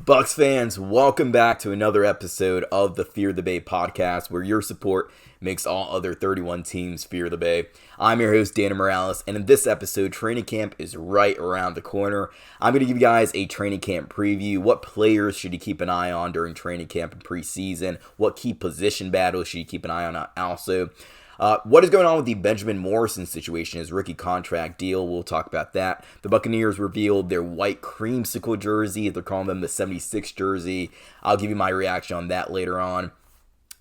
Bucs fans, welcome back to another episode of the Fear the Bay podcast, where your support makes all other 31 teams fear the Bay. I'm your host, Dana Morales, and in this episode, training camp is right around the corner. I'm going to give you guys a training camp preview. What players should you keep an eye on during training camp and preseason? What key position battles should you keep an eye on also? What is going on with the Benjamin Morrison situation, his rookie contract deal? We'll talk about that. The Buccaneers revealed their white creamsicle jersey. They're calling them the 76 jersey. I'll give you my reaction on that later on.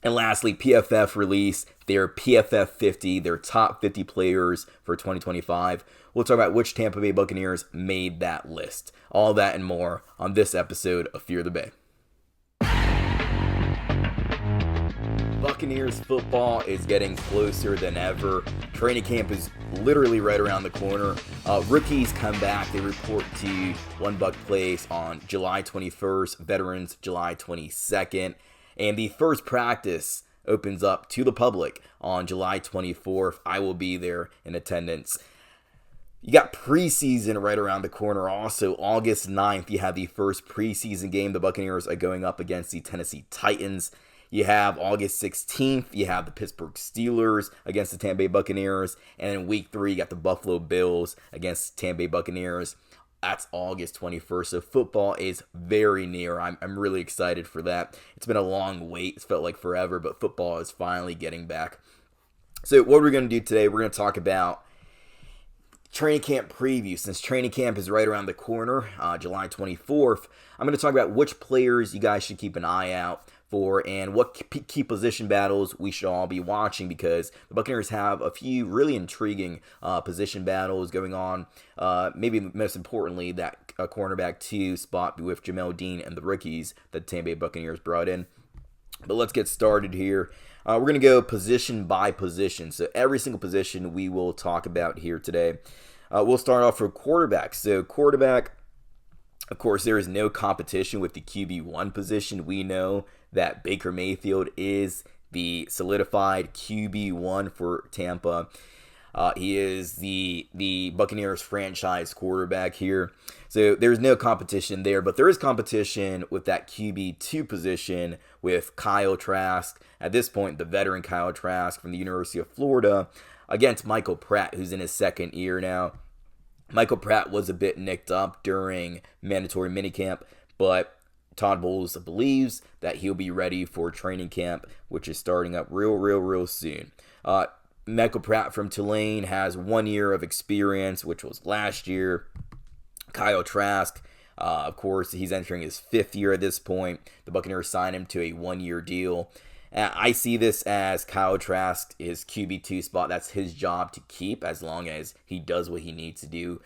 And lastly, PFF released their PFF 50, their top 50 players for 2025. We'll talk about which Tampa Bay Buccaneers made that list. All that and more on this episode of Fear the Bay. Buccaneers football is getting closer than ever. Training camp is literally right around the corner. Rookies come back. They report to One Buc Place on July 21st, veterans July 22nd. And the first practice opens up to the public on July 24th. I will be there in attendance. You got preseason right around the corner. Also, August 9th, you have the first preseason game. The Buccaneers are going up against the Tennessee Titans. You have August 16th, you have the Pittsburgh Steelers against the Tampa Bay Buccaneers. And in week 3, you got the Buffalo Bills against the Tampa Bay Buccaneers. That's August 21st. So football is very near. I'm really excited for that. It's been a long wait. It's felt like forever, but football is finally getting back. So what we're going to do today, we're going to talk about training camp preview. Since training camp is right around the corner, July 24th, I'm going to talk about which players you guys should keep an eye out for and what key position battles we should all be watching, because the Buccaneers have a few really intriguing position battles going on. Maybe most importantly, that cornerback 2 spot with Jamel Dean and the rookies that the Tampa Bay Buccaneers brought in. But let's get started here. We're going to go position by position. So every single position we will talk about here today. We'll start off with quarterback. So quarterback, of course, there is no competition with the QB1 position. We know that Baker Mayfield is the solidified QB1 for Tampa. He is the Buccaneers franchise quarterback here. So there's no competition there, but there is competition with that QB2 position with Kyle Trask. At this point, the veteran Kyle Trask from the University of Florida against Michael Pratt, who's in his second year now. Michael Pratt was a bit nicked up during mandatory minicamp, but Todd Bowles believes that he'll be ready for training camp, which is starting up real soon. Michael Pratt from Tulane has 1 year of experience, which was last year. Kyle Trask, of course, he's entering his 5th year at this point. The Buccaneers signed him to a 1-year deal. I see this as Kyle Trask, his QB2 spot. That's his job to keep as long as he does what he needs to do.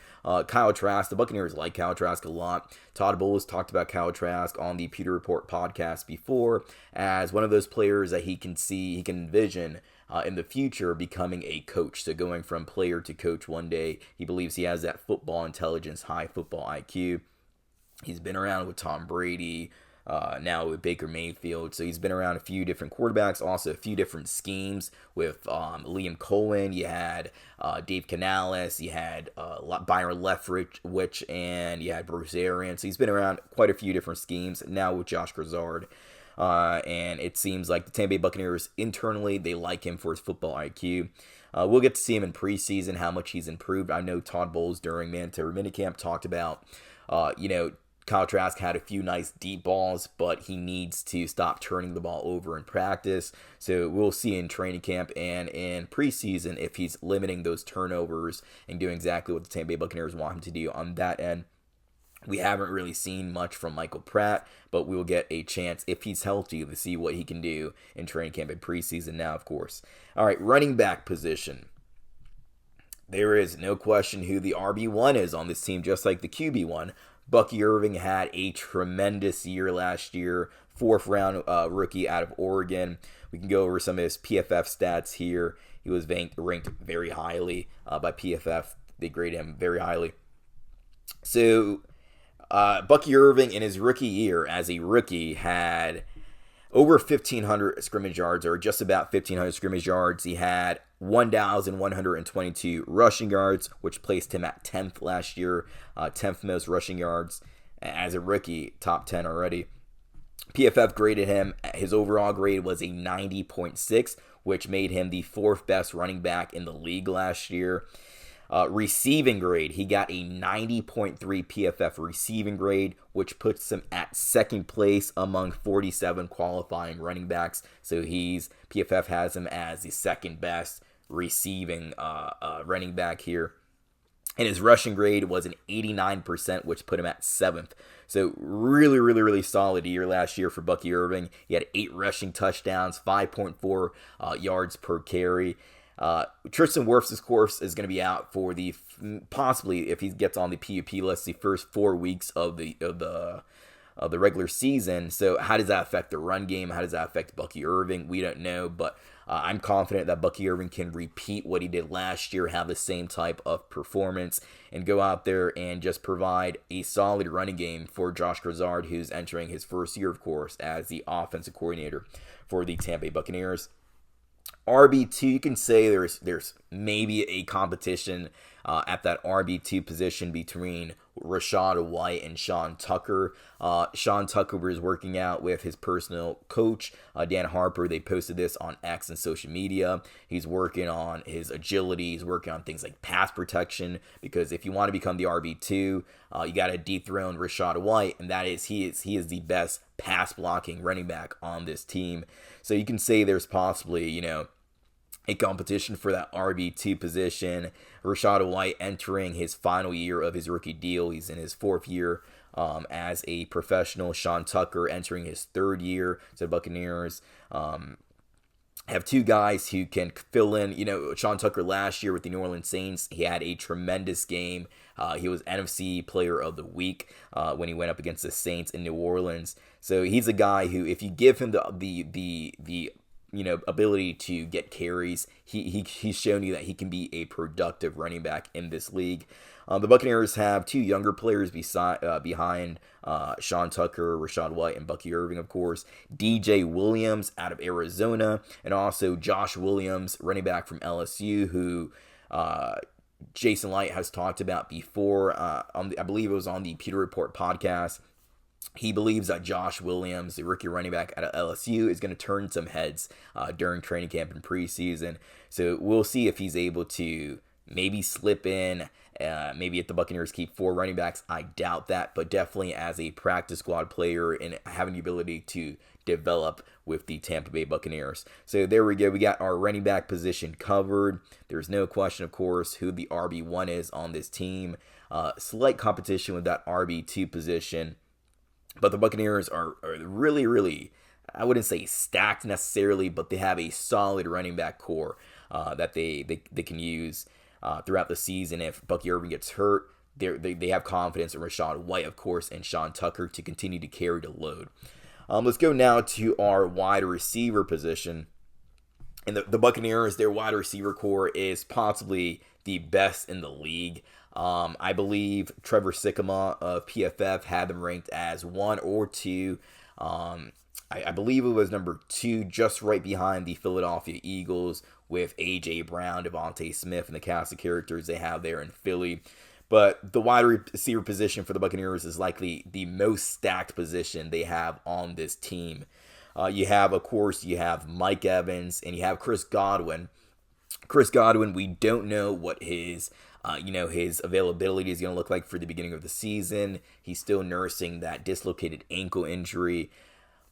Kyle Trask, the Buccaneers like Kyle Trask a lot. Todd Bowles talked about Kyle Trask on the Pewter Report podcast before as one of those players that he can envision in the future becoming a coach. So going from player to coach one day, he believes he has that football intelligence, high football IQ. He's been around with Tom Brady, now with Baker Mayfield. So he's been around a few different quarterbacks, also a few different schemes with Liam Cohen. You had Dave Canales, you had Byron Leftwich, and you had Bruce Arians. So he's been around quite a few different schemes, now with Josh Grizzard. And it seems like the Tampa Bay Buccaneers internally, they like him for his football IQ. We'll get to see him in preseason, how much he's improved. I know Todd Bowles during mandatory minicamp talked about, Kyle Trask had a few nice deep balls, but he needs to stop turning the ball over in practice. So we'll see in training camp and in preseason if he's limiting those turnovers and doing exactly what the Tampa Bay Buccaneers want him to do on that end. We haven't really seen much from Michael Pratt, but we will get a chance, if he's healthy, to see what he can do in training camp and preseason now, of course. All right, running back position. There is no question who the RB1 is on this team, just like the QB1. Bucky Irving had a tremendous year last year, 4th round rookie out of Oregon. We can go over some of his PFF stats here. He was ranked very highly by PFF. They graded him very highly. So Bucky Irving in his rookie year as a rookie had over 1,500 scrimmage yards, or just about 1,500 scrimmage yards. He had 1,122 rushing yards, which placed him at 10th last year, 10th most rushing yards. as a rookie, top 10 already. PFF graded him, his overall grade was a 90.6, which made him the 4th best running back in the league last year. Receiving grade, he got a 90.3 PFF receiving grade, which puts him at 2nd place among 47 qualifying running backs. So PFF has him as the 2nd best receiving running back here. And his rushing grade was an 89%, which put him at 7th. So really, really, really solid year last year for Bucky Irving. He had 8 rushing touchdowns, 5.4 yards per carry. Tristan Wirfs, of course, is going to be out for possibly, if he gets on the PUP list, the first 4 weeks of the regular season. So how does that affect the run game? How does that affect Bucky Irving? We don't know, but I'm confident that Bucky Irving can repeat what he did last year, have the same type of performance, and go out there and just provide a solid running game for Josh Grizzard, who's entering his first year, of course, as the offensive coordinator for the Tampa Bay Buccaneers. RB2, you can say there's maybe a competition at that RB2 position between Rachaad White and Sean Tucker. Sean Tucker was working out with his personal coach, Dan Harper. They posted this on X and social media. He's working on his agility. He's working on things like pass protection, because if you want to become the RB2, you got to dethrone Rachaad White, and he is the best pass blocking running back on this team. So you can say there's possibly, a competition for that RB2 position. Rachaad White entering his final year of his rookie deal. He's in his 4th year as a professional. Sean Tucker entering his 3rd year. So Buccaneers have 2 guys who can fill in. Sean Tucker last year with the New Orleans Saints, he had a tremendous game. He was NFC Player of the Week when he went up against the Saints in New Orleans. So he's a guy who, if you give him the ability to get carries, he's shown you that he can be a productive running back in this league. The Buccaneers have 2 younger players behind Sean Tucker, Rachaad White, and Bucky Irving, of course. DJ Williams out of Arizona, and also Josh Williams, running back from LSU, who Jason Light has talked about before. I believe it was on the Peter Report podcast. He believes that Josh Williams, the rookie running back out of LSU, is going to turn some heads during training camp and preseason. So we'll see if he's able to maybe slip in. Maybe if the Buccaneers keep 4 running backs, I doubt that. But definitely as a practice squad player and having the ability to develop with the Tampa Bay Buccaneers. So there we go. We got our running back position covered. There's no question, of course, who the RB1 is on this team. Slight competition with that RB2 position. But the Buccaneers are really, really, I wouldn't say stacked necessarily, but they have a solid running back core that they can use throughout the season. If Bucky Irving gets hurt, they have confidence in Rachaad White, of course, and Sean Tucker to continue to carry the load. Let's go now to our wide receiver position. And the Buccaneers, their wide receiver core is possibly the best in the league. I believe Trevor Sikkema of PFF had them ranked as 1 or 2. I believe it was number 2, just right behind the Philadelphia Eagles, with A.J. Brown, Devontae Smith, and the cast of characters they have there in Philly. But the wide receiver position for the Buccaneers is likely the most stacked position they have on this team. You have Mike Evans, and you have Chris Godwin. Chris Godwin, we don't know what his availability is going to look like for the beginning of the season. He's still nursing that dislocated ankle injury.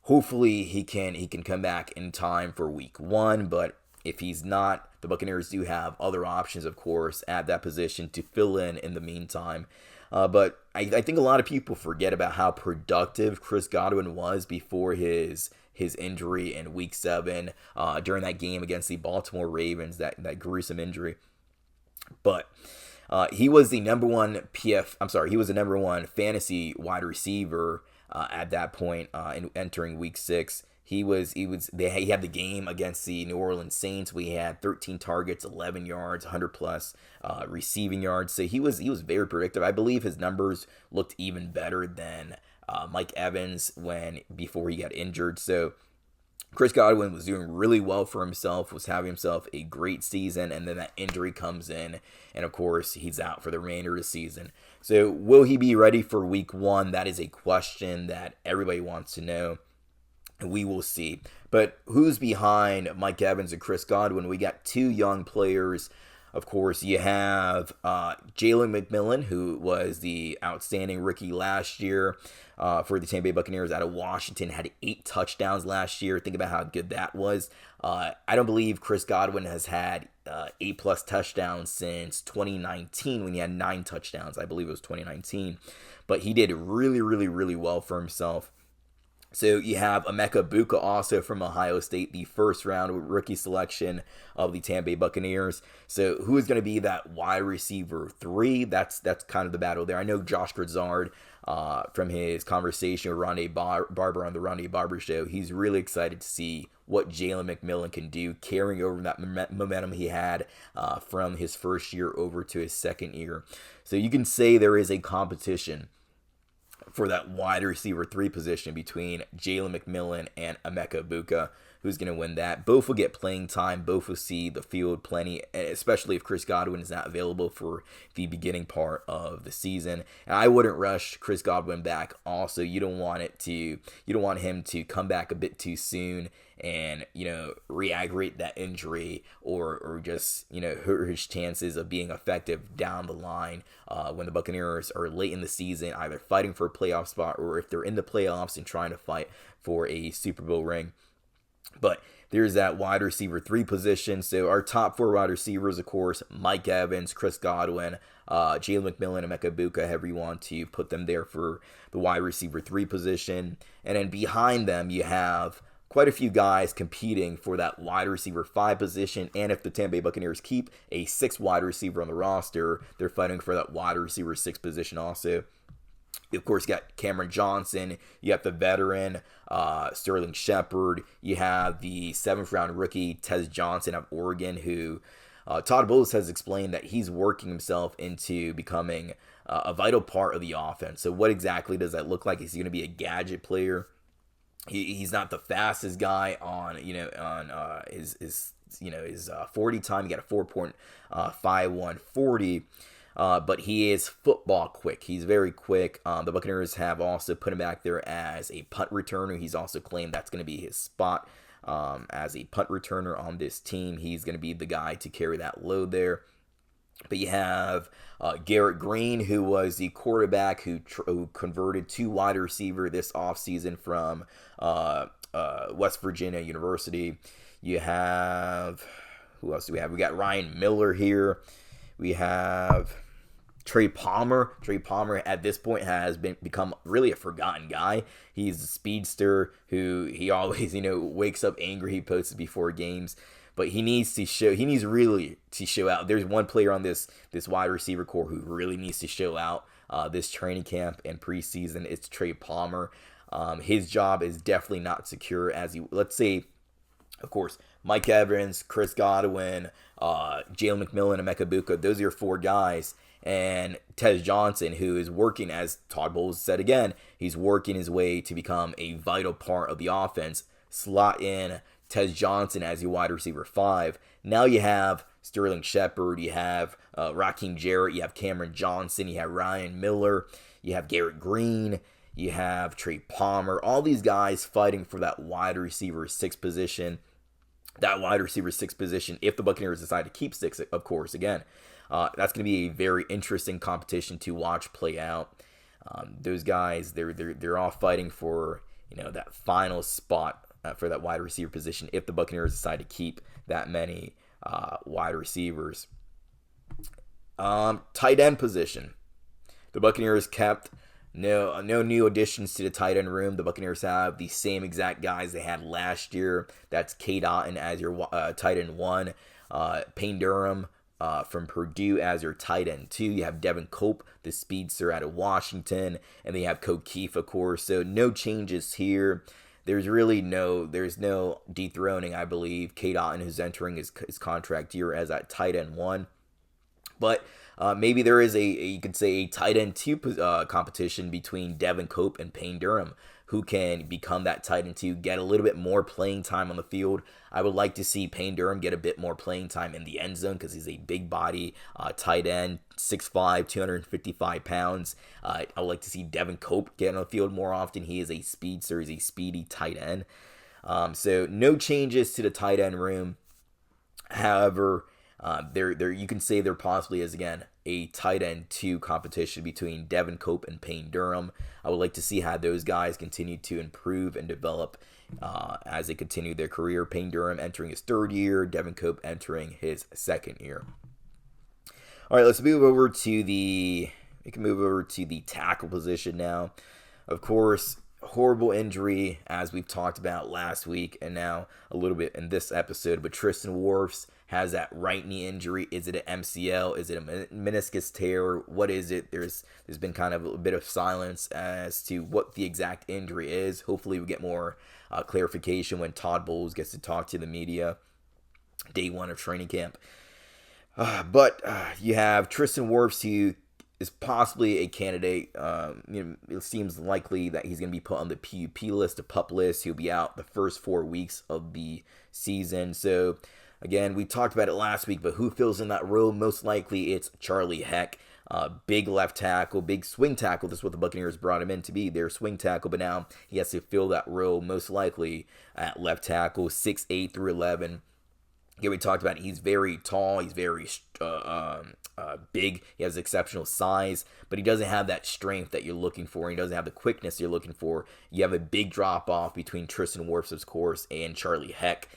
Hopefully he can come back in time for week 1, but if he's not, the Buccaneers do have other options, of course, at that position to fill in the meantime. But I think a lot of people forget about how productive Chris Godwin was before his injury in week 7 during that game against the Baltimore Ravens, that gruesome injury. But he was the number one fantasy wide receiver at that point in entering week 6. He had the game against the New Orleans Saints. We had 13 targets, 11 yards, 100 plus receiving yards. So he was very predictive. I believe his numbers looked even better than Mike Evans before he got injured. So Chris Godwin was doing really well for himself, was having himself a great season, and then that injury comes in, and of course, he's out for the remainder of the season. So, will he be ready for week one? That is a question that everybody wants to know. We will see. But who's behind Mike Evans and Chris Godwin? We got two young players. Of course, you have Jalen McMillan, who was the outstanding rookie last year for the Tampa Bay Buccaneers out of Washington, had 8 touchdowns last year. Think about how good that was. I don't believe Chris Godwin has had 8+ touchdowns since 2019 when he had 9 touchdowns. I believe it was 2019. But he did really, really, really well for himself. So you have Emeka Egbuka also from Ohio State, the first round rookie selection of the Tampa Bay Buccaneers. So who is going to be that wide receiver 3? That's kind of the battle there. I know Josh Grizzard from his conversation with Rondé Barber on the Rondé Barber Show, he's really excited to see what Jalen McMillan can do, carrying over that momentum he had from his first year over to his second year. So you can say there is a competition for that wide receiver 3 position between Jalen McMillan and Emeka Egbuka. Who's going to win that? Both will get playing time. Both will see the field plenty, especially if Chris Godwin is not available for the beginning part of the season. And I wouldn't rush Chris Godwin back. Also, you don't want him to come back a bit too soon and re-aggravate that injury or just hurt his chances of being effective down the line when the Buccaneers are late in the season, either fighting for a playoff spot or if they're in the playoffs and trying to fight for a Super Bowl ring. But there's that wide receiver 3 position. So our top 4 wide receivers, of course, Mike Evans, Chris Godwin, Jalen McMillan, Emeka Egbuka, however you want to put them there for the wide receiver 3 position. And then behind them, you have quite a few guys competing for that wide receiver 5 position. And if the Tampa Bay Buccaneers keep a 6th wide receiver on the roster, they're fighting for that wide receiver 6 position also. You, of course, got Cameron Johnson. You have the veteran Sterling Shepard. You have the 7th round rookie Tez Johnson of Oregon, who Todd Bowles has explained that he's working himself into becoming a vital part of the offense. So what exactly does that look like? Is he going to be a gadget player? He's not the fastest guy on his 40 time. He got a 4.51 40. But he is football quick. He's very quick. The Buccaneers have also put him back there as a punt returner. He's also claimed that's going to be his spot as a punt returner on this team. He's going to be the guy to carry that load there. But you have Garrett Green, who was the quarterback who converted to wide receiver this offseason from West Virginia University. You have, who else do we have? We got Ryan Miller here. We have Trey Palmer. Trey Palmer at this point has become really a forgotten guy. He's a speedster who he always, wakes up angry. He posts before games. But he needs really to show out. There's one player on this wide receiver core who really needs to show out this training camp and preseason. It's Trey Palmer. His job is definitely not secure let's say, of course, Mike Evans, Chris Godwin, Jalen McMillan, and Emeka Egbuka. Those are your 4 guys. And Tez Johnson, who is working, as Todd Bowles said again, he's working his way to become a vital part of the offense. Slot in Tez Johnson as your wide receiver 5. Now you have Sterling Shepard, you have Raheem Jarrett, you have Cameron Johnson, you have Ryan Miller, you have Garrett Green, you have Trey Palmer. All these guys fighting for that wide receiver 6 position. That wide receiver 6 position, if the Buccaneers decide to keep 6, of course, again, that's going to be a very interesting competition to watch play out. Those guys, they're all fighting for that final spot for that wide receiver position if the Buccaneers decide to keep that many wide receivers. Tight end position. The Buccaneers kept no new additions to the tight end room. The Buccaneers have the same exact guys they had last year. That's K. Dotton as your tight end 1. Payne Durham from Purdue as your tight end 2. You have Devin Cope, the speedster out of Washington. And they have Coke Keefe, of course. So no changes here. There's no dethroning, I believe, K. Dotton, who's entering his contract year as that tight end 1. But maybe there is you could say a tight end 2 competition between Devin Cope and Payne Durham. who can become that tight end 2, get a little bit more playing time on the field. I would like to see Payne Durham get a bit more playing time in the end zone because he's a big body tight end, 6'5", 255 pounds. I would like to see Devin Cope get on the field more often. He is a speedster, he's a speedy tight end. So no changes to the tight end room. However, there you can say there possibly is, again, a tight end 2 competition between Devin Cope and Payne Durham. I would like to see how those guys continue to improve and develop as they continue their career. Payne Durham entering his 3rd year, Devin Cope entering his 2nd year. All right, let's move over to the tackle position now. Of course, horrible injury, as we've talked about last week and now a little bit in this episode, but Tristan Wirfs has that right knee injury. Is it an MCL? Is it a meniscus tear? What is it? There's been kind of a bit of silence as to what the exact injury is. Hopefully we get more clarification when Todd Bowles gets to talk to the media day 1 of training camp. But you have Tristan Wirfs, who is possibly a candidate. It seems likely that he's going to be put on the PUP list, the PUP list. He'll be out the first 4 weeks of the season. So, again, we talked about it last week, but who fills in that role? Most likely it's Charlie Heck. Big left tackle, big swing tackle. This is what the Buccaneers brought him in to be, their swing tackle. But now he has to fill that role most likely at left tackle, 6'8" through 11. Again, we talked about it. He's very tall. He's very big. He has exceptional size, but he doesn't have that strength that you're looking for. He doesn't have the quickness you're looking for. You have a big drop off between Tristan Wirfs, of course, and Charlie Heck.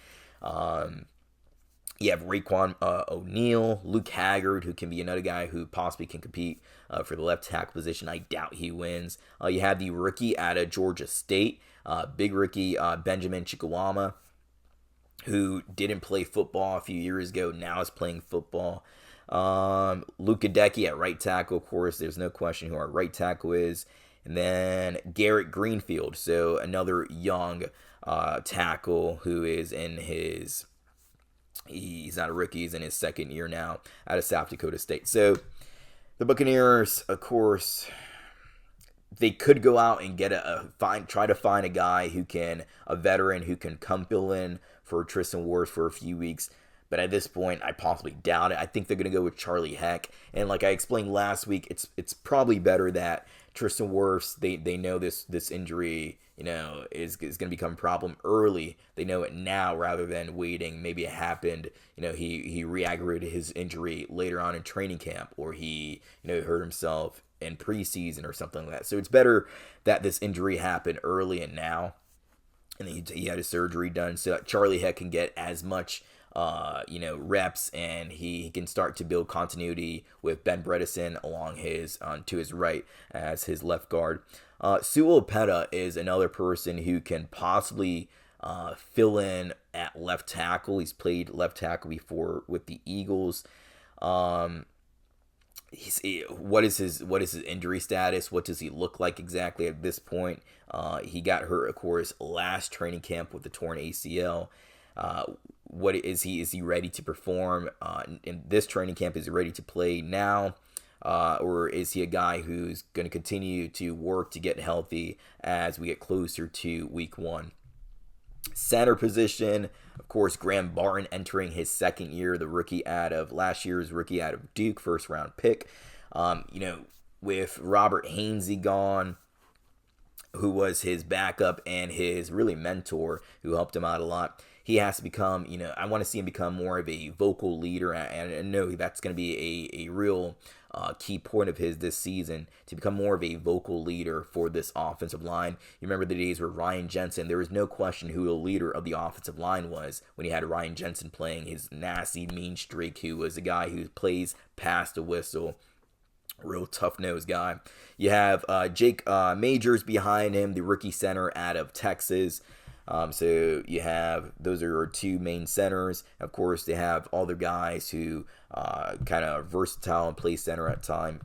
You have Raekwon O'Neal, Luke Haggard, who can be another guy who possibly can compete for the left tackle position. I doubt he wins. You have the rookie out of Georgia State, big rookie Benjamin Chukwuma, who didn't play football a few years ago, now is playing football. Luka Decky at right tackle, of course, there's no question who our right tackle is. And then Garrett Greenfield, so another young tackle who is he's not a rookie, he's in his 2nd year now out of South Dakota State. So the Buccaneers, of course, they could go out and get try to find a guy a veteran who can come fill in for Tristan Wirfs for a few weeks. But at this point, I possibly doubt it. I think they're going to go with Charlie Heck. And like I explained last week, it's probably better that Tristan Wirfs, they know this injury, is going to become a problem early. They know it now rather than waiting. Maybe it happened, he re-aggravated his injury later on in training camp, or he, hurt himself in preseason or something like that. So it's better that this injury happened early and now. And he had his surgery done so that Charlie Heck can get as much reps, and he can start to build continuity with Ben Bredesen along to his right as his left guard. Sewell Opeta is another person who can possibly fill in at left tackle. He's played left tackle before with the Eagles. What is his injury status? What does he look like exactly at this point? He got hurt, of course, last training camp with the torn ACL. What is he? Is he ready to perform in this training camp? Is he ready to play now? Or is he a guy who's going to continue to work to get healthy as we get closer to week 1? Center position, of course, Graham Barton entering his 2nd year, the rookie out of last year's rookie out of Duke, 1st round pick. With Robert Hainsey gone, who was his backup and his really mentor, who helped him out a lot, he has to become, I want to see him become more of a vocal leader, and I know that's going to be a real key point of his this season, to become more of a vocal leader for this offensive line. You remember the days where Ryan Jensen, there was no question who the leader of the offensive line was when he had Ryan Jensen playing his nasty, mean streak, who was a guy who plays past the whistle. Real tough-nosed guy. You have Jake Majors behind him, the rookie center out of Texas. So you have, those are our 2 main centers. Of course, they have all their guys who kind of versatile and play center at time.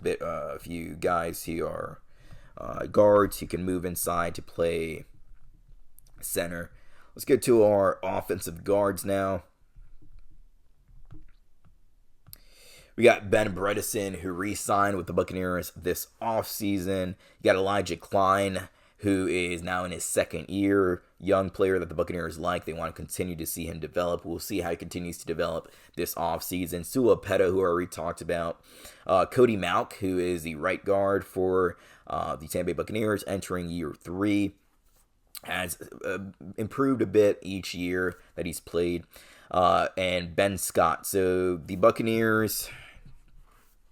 A few guys who are guards who can move inside to play center. Let's get to our offensive guards now. We got Ben Bredesen, who re-signed with the Buccaneers this offseason. You got Elijah Klein, who is now in his second year. Young player that the Buccaneers like. They want to continue to see him develop. We'll see how he continues to develop this offseason. Sua Peta, who I already talked about. Cody Mauch, who is the right guard for the Tampa Bay Buccaneers, entering year 3. Has improved a bit each year that he's played. And Ben Scott. So the Buccaneers,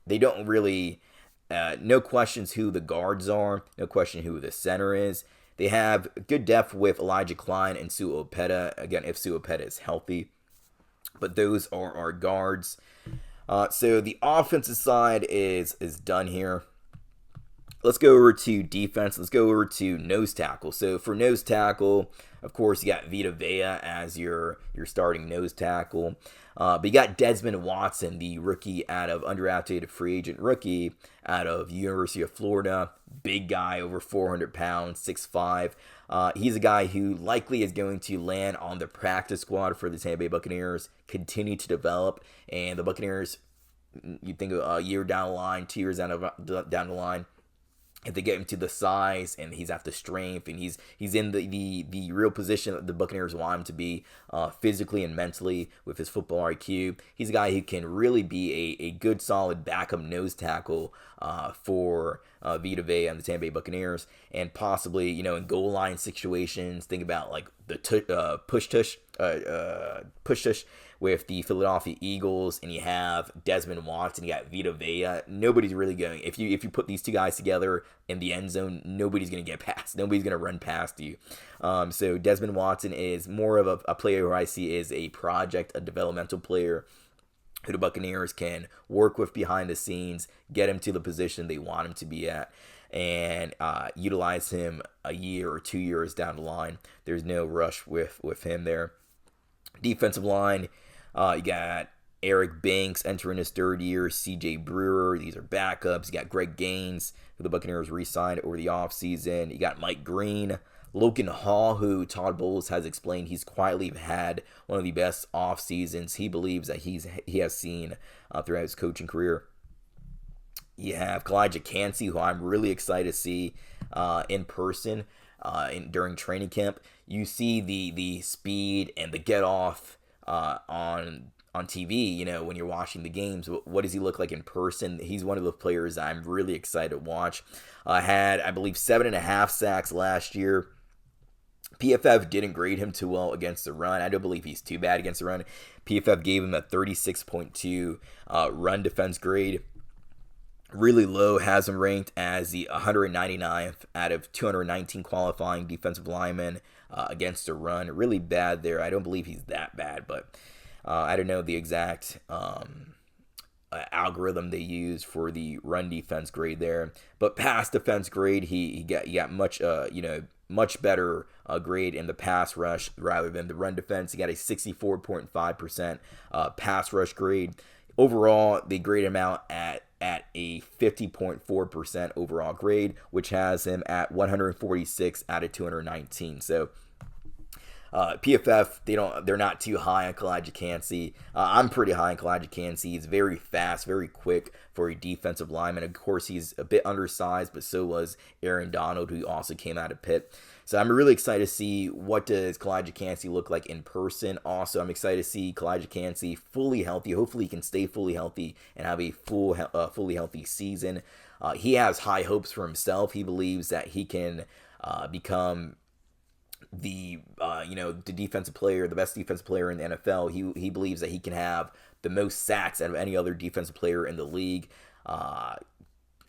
they don't really... no questions who the guards are. No question who the center is. They have good depth with Elijah Klein and Sua Opeta. Again, if Sua Opeta is healthy. But those are our guards. So the offensive side is done here. Let's go over to defense. Let's go over to nose tackle. So for nose tackle, of course, you got Vita Vea as your starting nose tackle. But you got Desmond Watson, the rookie out of undrafted free agent rookie out of University of Florida. Big guy, over 400 pounds, 6'5". He's a guy who likely is going to land on the practice squad for the Tampa Bay Buccaneers, continue to develop. And the Buccaneers, you think a year down the line, 2 years down the line, if they get him to the size and he's at the strength and he's in the real position that the Buccaneers want him to be physically and mentally with his football IQ, he's a guy who can really be a good solid backup nose tackle for Vita Vea and the Tampa Bay Buccaneers, and possibly in goal line situations. Think about like the push tush with the Philadelphia Eagles, and you have Desmond Watson, you got Vita Vea. Nobody's really going. If you put these two guys together in the end zone, nobody's going to get past. Nobody's going to run past you. So Desmond Watson is more of a player who I see is a project, a developmental player who the Buccaneers can work with behind the scenes, get him to the position they want him to be at, and utilize him a year or 2 years down the line. There's no rush with him there. Defensive line, you got Eric Banks entering his third year, CJ Brewer. These are backups. You got Greg Gaines, who the Buccaneers re-signed over the offseason. You got Mike Green. Logan Hall, who Todd Bowles has explained he's quietly had one of the best off seasons he believes that he has seen throughout his coaching career. You have Elijah Cansey, who I'm really excited to see in person during training camp. You see the speed and the get off on TV, when you're watching the games. What does he look like in person? He's one of the players I'm really excited to watch. Had, I believe, 7.5 sacks last year. PFF didn't grade him too well against the run. I don't believe he's too bad against the run. PFF gave him a 36.2 run defense grade. Really low, has him ranked as the 199th out of 219 qualifying defensive linemen against the run. Really bad there. I don't believe he's that bad, but I don't know the exact algorithm they use for the run defense grade there. But pass defense grade, he got much better grade in the pass rush rather than the run defense. He got a 64.5% pass rush grade. Overall, they grade him out at a 50.4% overall grade, which has him at 146 out of 219. So PFF, they're not too high on Elijah Cansey. I'm pretty high on Elijah Cansey. He's very fast, very quick for a defensive lineman. Of course, he's a bit undersized, but so was Aaron Donald, who also came out of Pitt. So I'm really excited to see what does Elijah Cansey look like in person. Also, I'm excited to see Elijah Cansey fully healthy. Hopefully, he can stay fully healthy and have a fully healthy season. He has high hopes for himself. He believes that he can become the defensive player, the best defensive player in the NFL. He believes that he can have the most sacks out of any other defensive player in the league.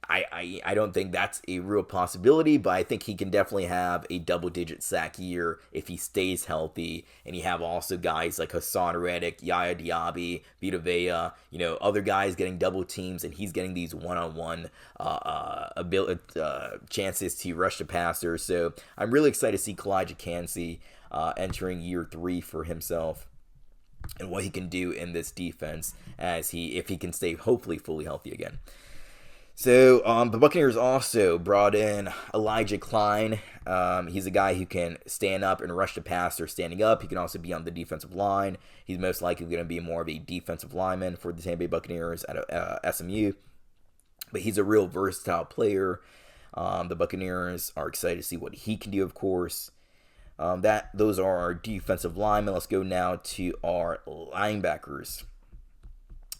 I don't think that's a real possibility, but I think he can definitely have a double-digit sack year if he stays healthy. And you have also guys like Hassan Reddick, Yaya Diaby, Vita Vea, other guys getting double teams, and he's getting these one-on-one chances to rush the passer. So I'm really excited to see Elijah Cansey entering year 3 for himself and what he can do in this defense if he can stay hopefully fully healthy again. So the Buccaneers also brought in Elijah Klein. He's a guy who can stand up and rush the passer standing up. He can also be on the defensive line. He's most likely going to be more of a defensive lineman for the Tampa Bay Buccaneers at SMU. But he's a real versatile player. The Buccaneers are excited to see what he can do, of course. Those are our defensive linemen. Let's go now to our linebackers.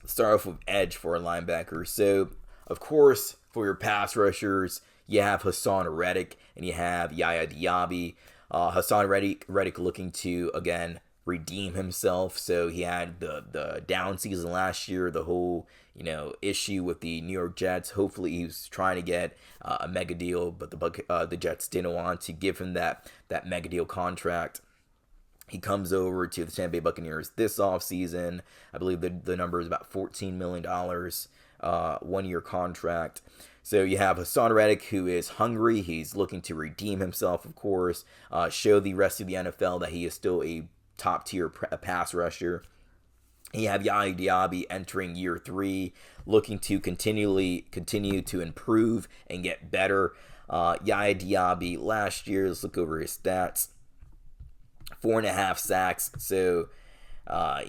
Let's start off with edge for our linebackers. So, of course, for your pass rushers, you have Hassan Reddick and you have Yaya Diaby. Hassan Reddick looking to, again, redeem himself. So he had the down season last year, the whole issue with the New York Jets. Hopefully he was trying to get a mega deal, but the Jets didn't want to give him that mega deal contract. He comes over to the Tampa Bay Buccaneers this offseason. I believe the number is about $14 million, 1-year contract. So you have Hassan Reddick, who is hungry. He's looking to redeem himself, of course, show the rest of the NFL that he is still a top-tier pass rusher. You have Yaya Diaby entering year 3, looking to continue to improve and get better. Yaya Diaby last year, let's look over his stats. 4.5 sacks. So, not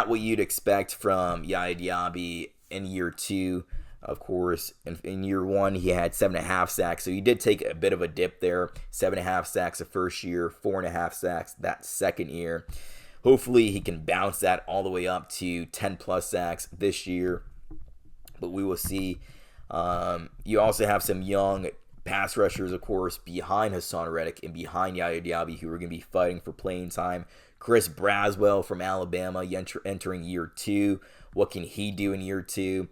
what you'd expect from Yaya Diaby in year 2. Of course, in year 1, he had 7.5 sacks. So he did take a bit of a dip there. 7.5 sacks the first year, 4.5 sacks that second year. Hopefully, he can bounce that all the way up to 10-plus sacks this year. But we will see. You also have some young pass rushers, of course, behind Hassan Reddick and behind Yaya Diaby, who are going to be fighting for playing time. Chris Braswell from Alabama entering year 2. What can he do in year 2?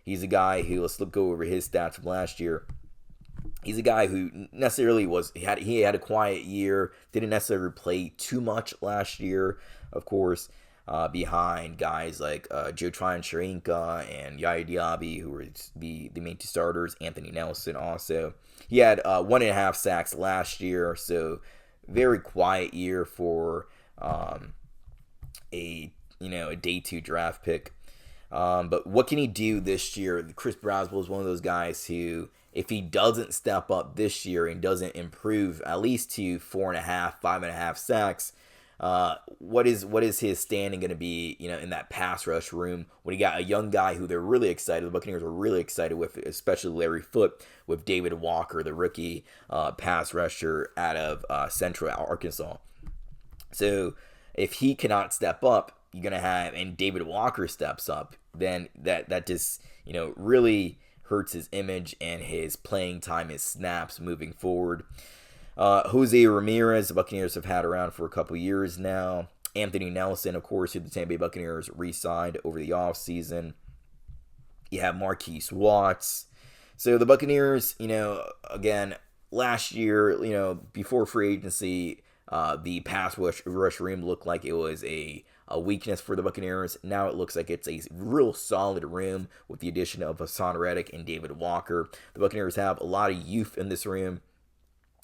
He's a guy who, let's go over his stats from last year. He's a guy who necessarily he had a quiet year, didn't necessarily play too much last year, of course, behind guys like Joe Tryon-Shoyinka and Yaya Diaby, who were the main 2 starters, Anthony Nelson also. He had 1.5 sacks last year, so very quiet year for a day 2 draft pick. But what can he do this year? Chris Braswell is one of those guys who, if he doesn't step up this year and doesn't improve at least to 4.5, 5.5 sacks, what is his standing going to be, in that pass rush room when you got a young guy who they're really excited, the Buccaneers are really excited with, especially Larry Foote, with David Walker, the rookie pass rusher out of Central Arkansas. So if he cannot step up, you're going to have, and David Walker steps up, then that just, really hurts his image and his playing time, his snaps moving forward. Jose Ramirez, the Buccaneers have had around for a couple years now. Anthony Nelson, of course, who the Tampa Bay Buccaneers re-signed over the offseason. You have Marquise Watts. So the Buccaneers, again, last year, before free agency, the pass rush room looked like it was a weakness for the Buccaneers. Now it looks like it's a real solid room with the addition of Hassan Reddick and David Walker. The Buccaneers have a lot of youth in this room.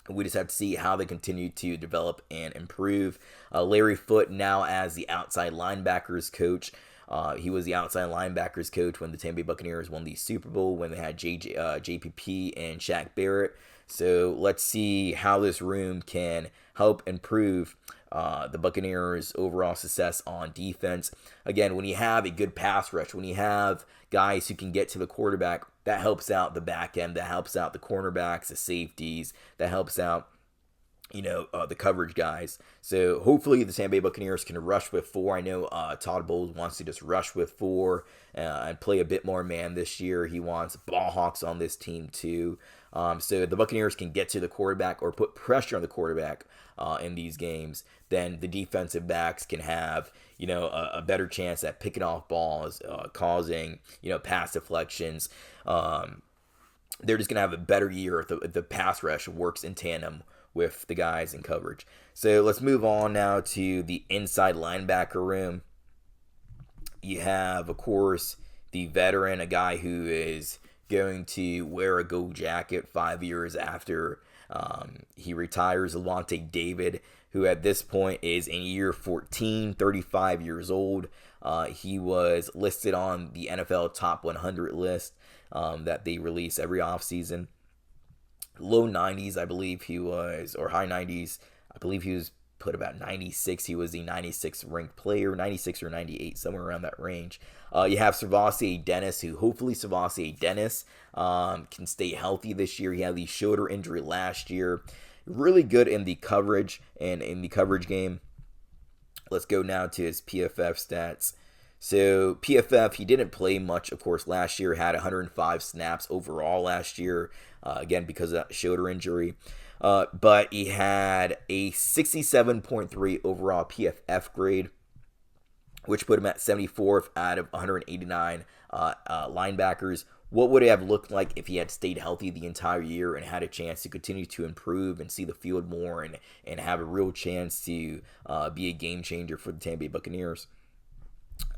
We just have to see how they continue to develop and improve. Larry Foote now as the outside linebackers coach. He was the outside linebackers coach when the Tampa Bay Buccaneers won the Super Bowl, when they had JPP and Shaq Barrett. So let's see how this room can help improve the Buccaneers' overall success on defense. Again, when you have a good pass rush, when you have guys who can get to the quarterback, that helps out the back end, that helps out the cornerbacks, the safeties, that helps out the coverage guys. So hopefully the Tampa Bay Buccaneers can rush with 4. I know Todd Bowles wants to just rush with 4 and play a bit more man this year. He wants ball hawks on this team too. So the Buccaneers can get to the quarterback or put pressure on the quarterback in these games. Then the defensive backs can have a better chance at picking off balls, causing pass deflections. They're just gonna have a better year if the pass rush works in tandem with the guys in coverage. So let's move on now to the inside linebacker room. You have, of course, the veteran, a guy who is going to wear a gold jacket 5 years after he retires, Lavonte David, who at this point is in year 14, 35 years old. He was listed on the NFL Top 100 list that they release every offseason. Low 90s, I believe he was, or high 90s. I believe he was put about 96. He was the 96th ranked player, 96 or 98, somewhere around that range. You have Savasi Dennis, who hopefully Savasi Dennis can stay healthy this year. He had the shoulder injury last year. Really good in the coverage and in the coverage game. Let's go now to his PFF stats. So PFF, he didn't play much, of course, last year. Had 105 snaps overall last year, again, because of that shoulder injury. But he had a 67.3 overall PFF grade, which put him at 74th out of 189 linebackers. What would it have looked like if he had stayed healthy the entire year and had a chance to continue to improve and see the field more and have a real chance to be a game changer for the Tampa Bay Buccaneers?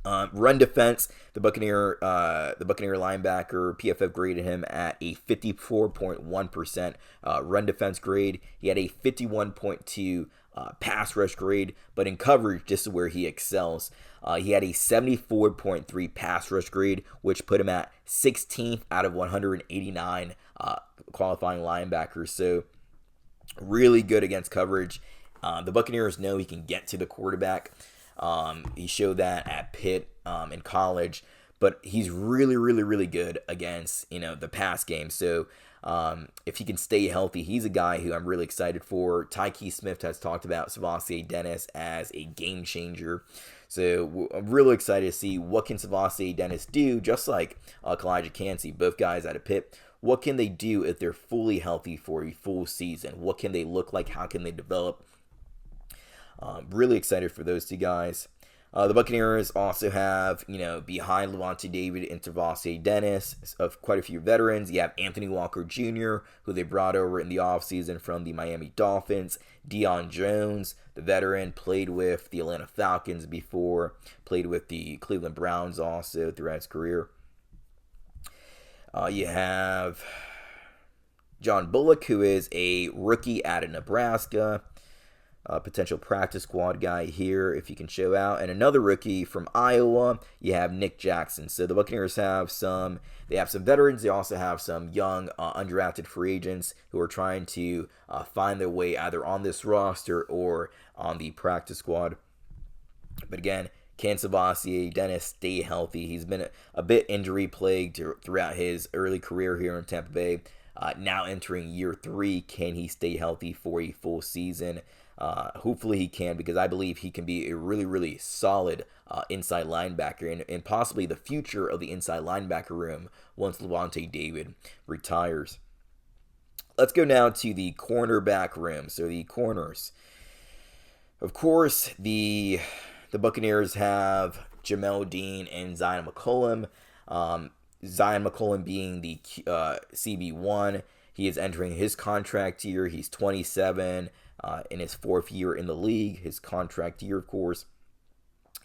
Run defense, the Buccaneer linebacker PFF graded him at a 54.1% run defense grade. He had a 51.2 pass rush grade, but in coverage, this is where he excels. He had a 74.3 pass rush grade, which put him at 16th out of 189 qualifying linebackers. So really good against coverage. The Buccaneers know he can get to the quarterback. He showed that at Pitt in college, but he's really, really, really good against, the pass game. So if he can stay healthy, he's a guy who I'm really excited for. Tyke Smith has talked about Savasi Dennis as a game changer. So I'm really excited to see what can Savasi Dennis do, just like Kalijah Cansey, both guys out of Pitt. What can they do if they're fully healthy for a full season? What can they look like? How can they develop? Really excited for those two guys. The Buccaneers also have, behind Lavonte David and Savasi Dennis, of quite a few veterans. You have Anthony Walker Jr., who they brought over in the offseason from the Miami Dolphins. Deion Jones, the veteran, played with the Atlanta Falcons before, played with the Cleveland Browns also throughout his career. You have John Bullock, who is a rookie out of Nebraska. Potential practice squad guy here if he can show out. And another rookie from Iowa, you have Nick Jackson. So the Buccaneers have some veterans. They also have some young undrafted free agents who are trying to find their way either on this roster or on the practice squad. But again, can Savasi Dennis stay healthy? He's been a bit injury plagued throughout his early career here in Tampa Bay. Now entering year 3, can he stay healthy for a full season? Hopefully he can, because I believe he can be a really, really solid inside linebacker and possibly the future of the inside linebacker room once Lavonte David retires. Let's go now to the cornerback room. So the corners. Of course, the Buccaneers have Jamel Dean and Zion McCollum. Zion McCollum being the CB1. He is entering his contract year. He's 27. In his 4th year in the league, his contract year, of course.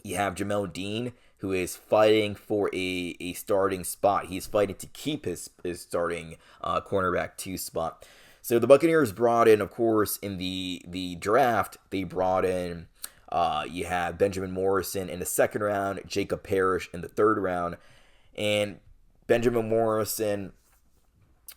You have Jamel Dean, who is fighting for a starting spot. He's fighting to keep his starting cornerback 2 spot. So the Buccaneers brought in, of course, in the draft, they brought in, you have Benjamin Morrison in the 2nd round, Jacob Parrish in the 3rd round. And Benjamin Morrison,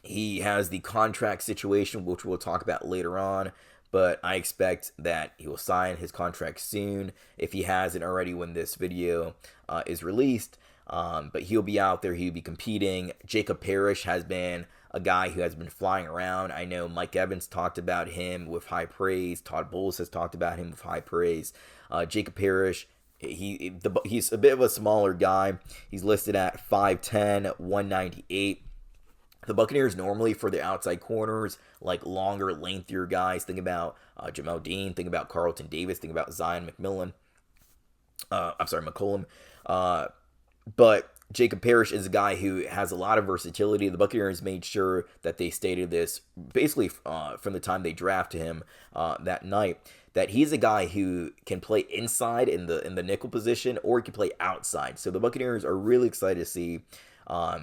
he has the contract situation, which we'll talk about later on. But I expect that he will sign his contract soon, if he hasn't already when this video is released. But he'll be out there. He'll be competing. Jacob Parrish has been a guy who has been flying around. I know Mike Evans talked about him with high praise. Todd Bowles has talked about him with high praise. Jacob Parrish, he's a bit of a smaller guy. He's listed at 5'10", 198. The Buccaneers normally, for the outside corners, like longer, lengthier guys. Think about Jamel Dean. Think about Carlton Davis. Think about Zion McCollum. But Jacob Parrish is a guy who has a lot of versatility. The Buccaneers made sure that they stated this basically from the time they drafted him that night, that he's a guy who can play inside in the nickel position, or he can play outside. So the Buccaneers are really excited to see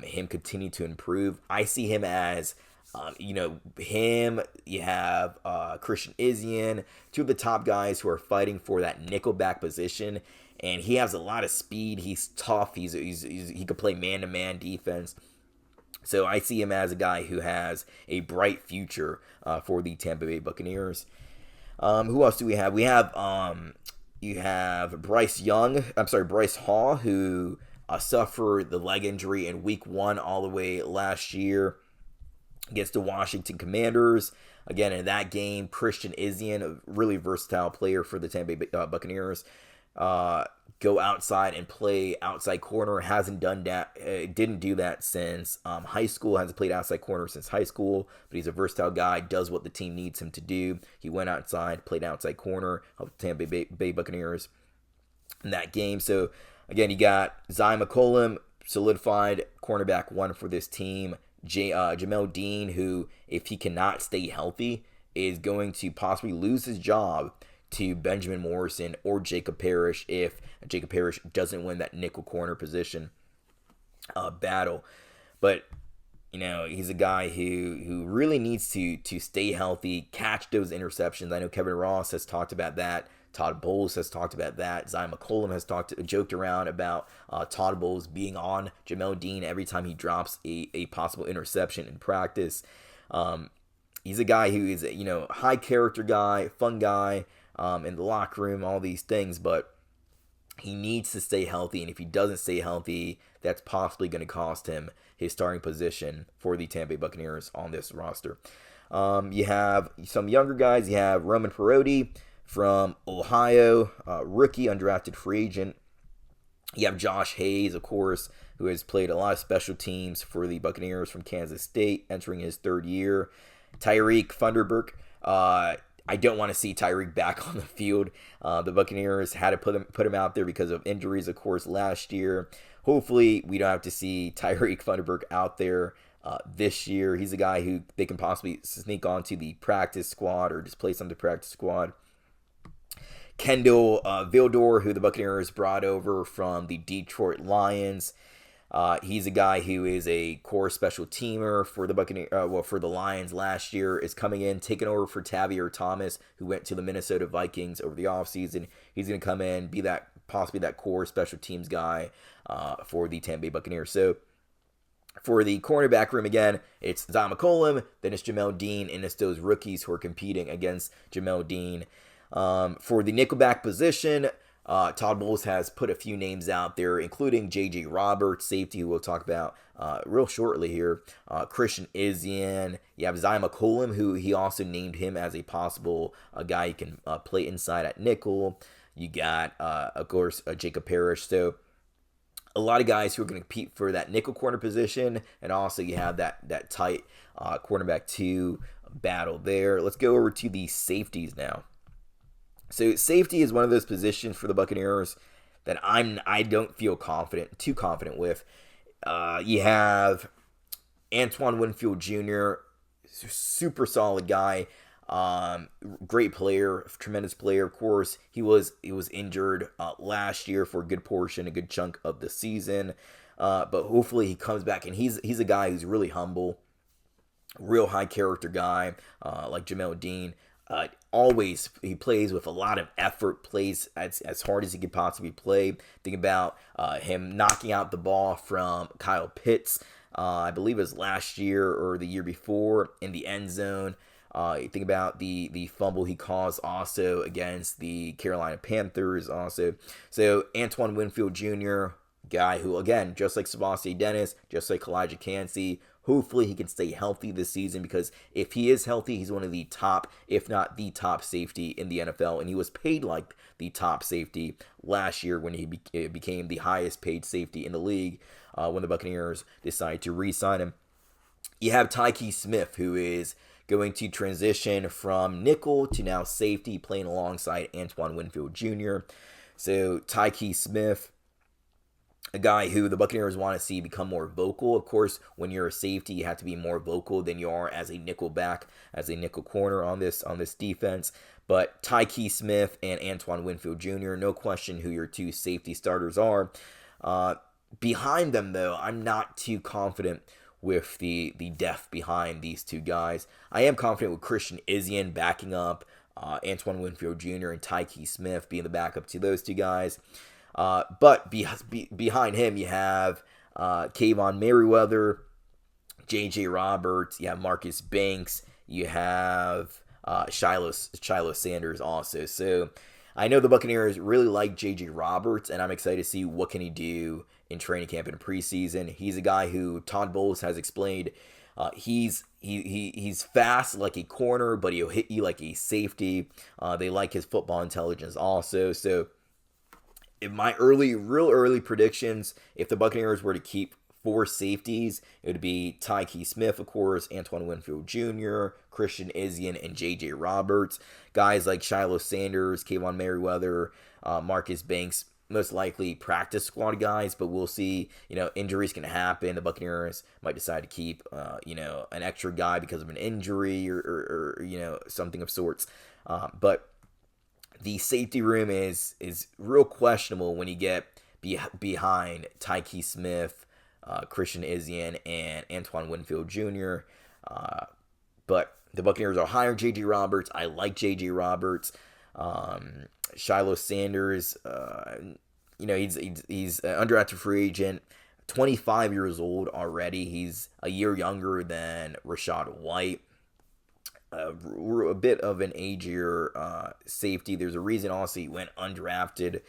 him continue to improve. I see him as, him, you have Christian Izien, 2 of the top guys who are fighting for that nickelback position. And he has a lot of speed. He's tough. He could play man-to-man defense. So I see him as a guy who has a bright future for the Tampa Bay Buccaneers. Who else do we have? We have you have Bryce Hall, who suffered the leg injury in week 1 all the way last year against the Washington Commanders. Again, in that game, Christian Izien, a really versatile player for the Tampa Bay Buccaneers, go outside and play outside corner. Hasn't done that. Didn't do that since high school. Hasn't played outside corner since high school. But he's a versatile guy. Does what the team needs him to do. He went outside, played outside corner, helped the Tampa Bay Buccaneers in that game. So again, you got Zay McCollum, solidified cornerback 1 for this team. Jamel Dean, who, if he cannot stay healthy, is going to possibly lose his job to Benjamin Morrison or Jacob Parrish if Jacob Parrish doesn't win that nickel corner position battle. But he's a guy who really needs to stay healthy, catch those interceptions. I know Kevin Ross has talked about that. Todd Bowles has talked about that. Zay McCollum has joked around about Todd Bowles being on Jamel Dean every time he drops a possible interception in practice. He's a guy who is high character guy, fun guy in the locker room, all these things, but he needs to stay healthy, and if he doesn't stay healthy, that's possibly going to cost him his starting position for the Tampa Bay Buccaneers on this roster. You have some younger guys. You have Roman Perotti from Ohio, rookie, undrafted free agent. You have Josh Hayes, of course, who has played a lot of special teams for the Buccaneers from Kansas State, entering his 3rd year. Tyreek Funderburk. I don't want to see Tyreek back on the field. The Buccaneers had to put him out there because of injuries, of course, last year. Hopefully, we don't have to see Tyreek Funderburk out there this year. He's a guy who they can possibly sneak onto the practice squad or just place on the practice squad. Kendall Vildor, who the Buccaneers brought over from the Detroit Lions. He's a guy who is a core special teamer for the for the Lions last year, is coming in, taking over for Tavier Thomas, who went to the Minnesota Vikings over the offseason. He's going to come in, be possibly that core special teams guy for the Tampa Bay Buccaneers. So for the cornerback room, again, it's Zay McCollum, then it's Jamel Dean, and it's those rookies who are competing against Jamel Dean. For the nickelback position, Todd Bowles has put a few names out there, including J.J. Roberts, safety, who we'll talk about real shortly here. Christian Izien. You have Zay McCollum, who he also named him as a possible guy who can play inside at nickel. You got, of course, Jacob Parrish. So a lot of guys who are going to compete for that nickel corner position, and also you have that tight cornerback 2 battle there. Let's go over to the safeties now. So safety is one of those positions for the Buccaneers that I don't feel too confident with. You have Antoine Winfield Jr., super solid guy, great player, tremendous player. Of course, he was injured last year for a good chunk of the season, but hopefully he comes back, and he's a guy who's really humble, real high character guy, like Jamel Dean. Always he plays with a lot of effort, plays as hard as he could possibly play. Think about him knocking out the ball from Kyle Pitts, I believe it was last year or the year before, in the end zone. You think about the fumble he caused also against the Carolina Panthers also. So Antoine Winfield Jr., guy who, again, just like Sebastian Dennis, just like Elijah Cansey, hopefully he can stay healthy this season, because if he is healthy, he's one of the top, if not the top safety in the NFL, and he was paid like the top safety last year when he became the highest paid safety in the league when the Buccaneers decided to re-sign him. You have Tyke Smith, who is going to transition from nickel to now safety, playing alongside Antoine Winfield Jr. So Tyke Smith, a guy who the Buccaneers want to see become more vocal. Of course, when you're a safety, you have to be more vocal than you are as a nickel back, as a nickel corner on this defense. But Tyke Smith and Antoine Winfield Jr., no question who your 2 safety starters are. Behind them, though, I'm not too confident with the depth behind these 2 guys. I am confident with Christian Izien backing up Antoine Winfield Jr. and Tyke Smith being the backup to those 2 guys. But behind him, you have Kayvon Merriweather, J.J. Roberts, you have Marcus Banks, you have Shiloh Sanders also. So I know the Buccaneers really like J.J. Roberts, and I'm excited to see what can he do in training camp and preseason. He's a guy who Todd Bowles has explained he's fast like a corner, but he'll hit you like a safety. They like his football intelligence also. So in my real early predictions, if the Buccaneers were to keep four safeties, it would be Tyke Smith, of course, Antoine Winfield Jr., Christian Izien, and J.J. Roberts. Guys like Shiloh Sanders, Kayvon Merriweather, Marcus Banks, most likely practice squad guys, but we'll see. Injuries can happen. The Buccaneers might decide to keep, an extra guy because of an injury or something of sorts. But the safety room is real questionable when you get behind Tyke Smith, Christian Izien, and Antoine Winfield Jr. But the Buccaneers are hiring J.J. Roberts. I like J.J. Roberts. Shiloh Sanders, he's an undrafted free agent, 25 years old already. He's a year younger than Rachaad White. A bit of an agier safety. There's a reason also he went undrafted.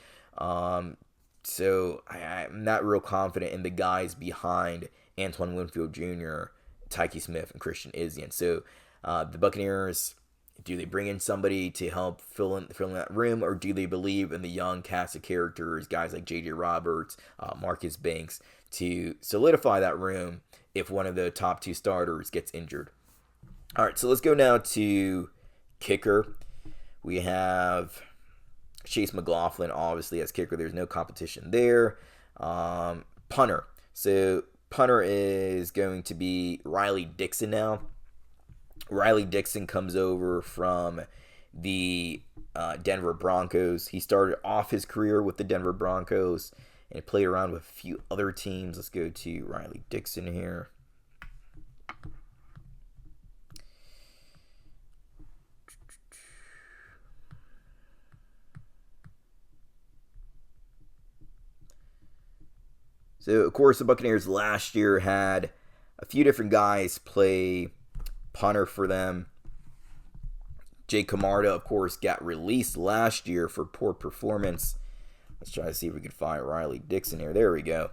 So I'm not real confident in the guys behind Antoine Winfield Jr., Tyke Smith, and Christian Izien. So the Buccaneers, do they bring in somebody to help fill in that room, or do they believe in the young cast of characters, guys like J.J. Roberts, Marcus Banks, to solidify that room if one of the top two starters gets injured? All right, so let's go now to kicker. We have Chase McLaughlin, obviously, as kicker. There's no competition there. Punter. So punter is going to be Riley Dixon now. Riley Dixon comes over from the Denver Broncos. He started off his career with the Denver Broncos and played around with a few other teams. Let's go to Riley Dixon here. So, of course, the Buccaneers last year had a few different guys play punter for them. Jake Camarda, of course, got released last year for poor performance. Let's try to see if we can find Riley Dixon here. There we go.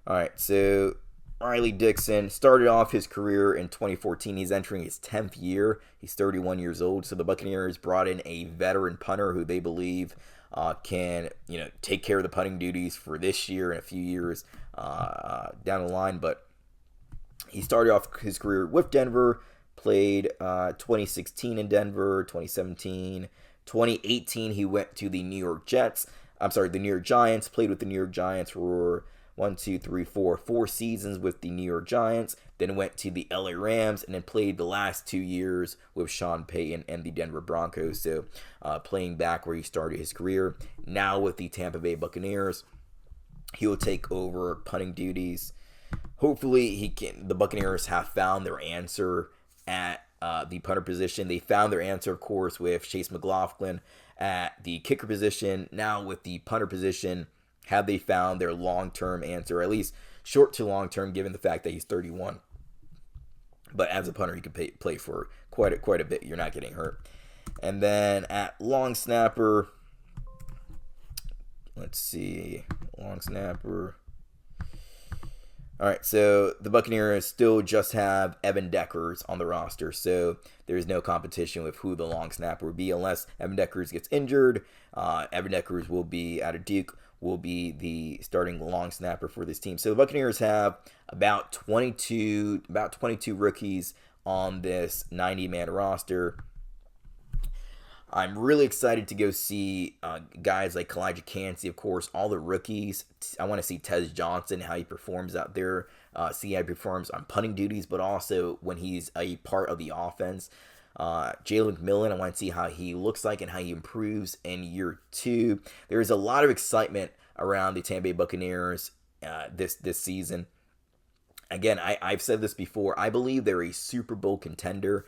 All right, so Riley Dixon started off his career in 2014. He's entering his 10th year. He's 31 years old. So the Buccaneers brought in a veteran punter who they believe can take care of the punting duties for this year and a few years down the line. But he started off his career with Denver, played 2016 in Denver, 2017, 2018 he went to the New York Giants, played with the New York Giants for 4 seasons with the New York Giants, then went to the LA Rams, and then played the last 2 years with Sean Payton and the Denver Broncos. So playing back where he started his career. Now with the Tampa Bay Buccaneers, he will take over punting duties. Hopefully the Buccaneers have found their answer at the punter position. They found their answer, of course, with Chase McLaughlin at the kicker position. Now with the punter position, have they found their long-term answer, at least short to long-term, given the fact that he's 31? But as a punter, he can play for quite a bit. You're not getting hurt. And then at long snapper, let's see, long snapper. All right, so the Buccaneers still just have Evan Deckers on the roster, so there's no competition with who the long snapper would be unless Evan Deckers gets injured. Evan Deckers will be out of Duke, will be the starting long snapper for this team. So the Buccaneers have about 22 rookies on this 90-man roster. I'm really excited to go see guys like Kalijah Cansey, of course, all the rookies. I want to see Tez Johnson, how he performs out there, see how he performs on punting duties, but also when he's a part of the offense. Jalen McMillan, I want to see how he looks like and how he improves in year 2. There's a lot of excitement around the Tampa Bay Buccaneers this season. Again, I've said this before. I believe they're a Super Bowl contender.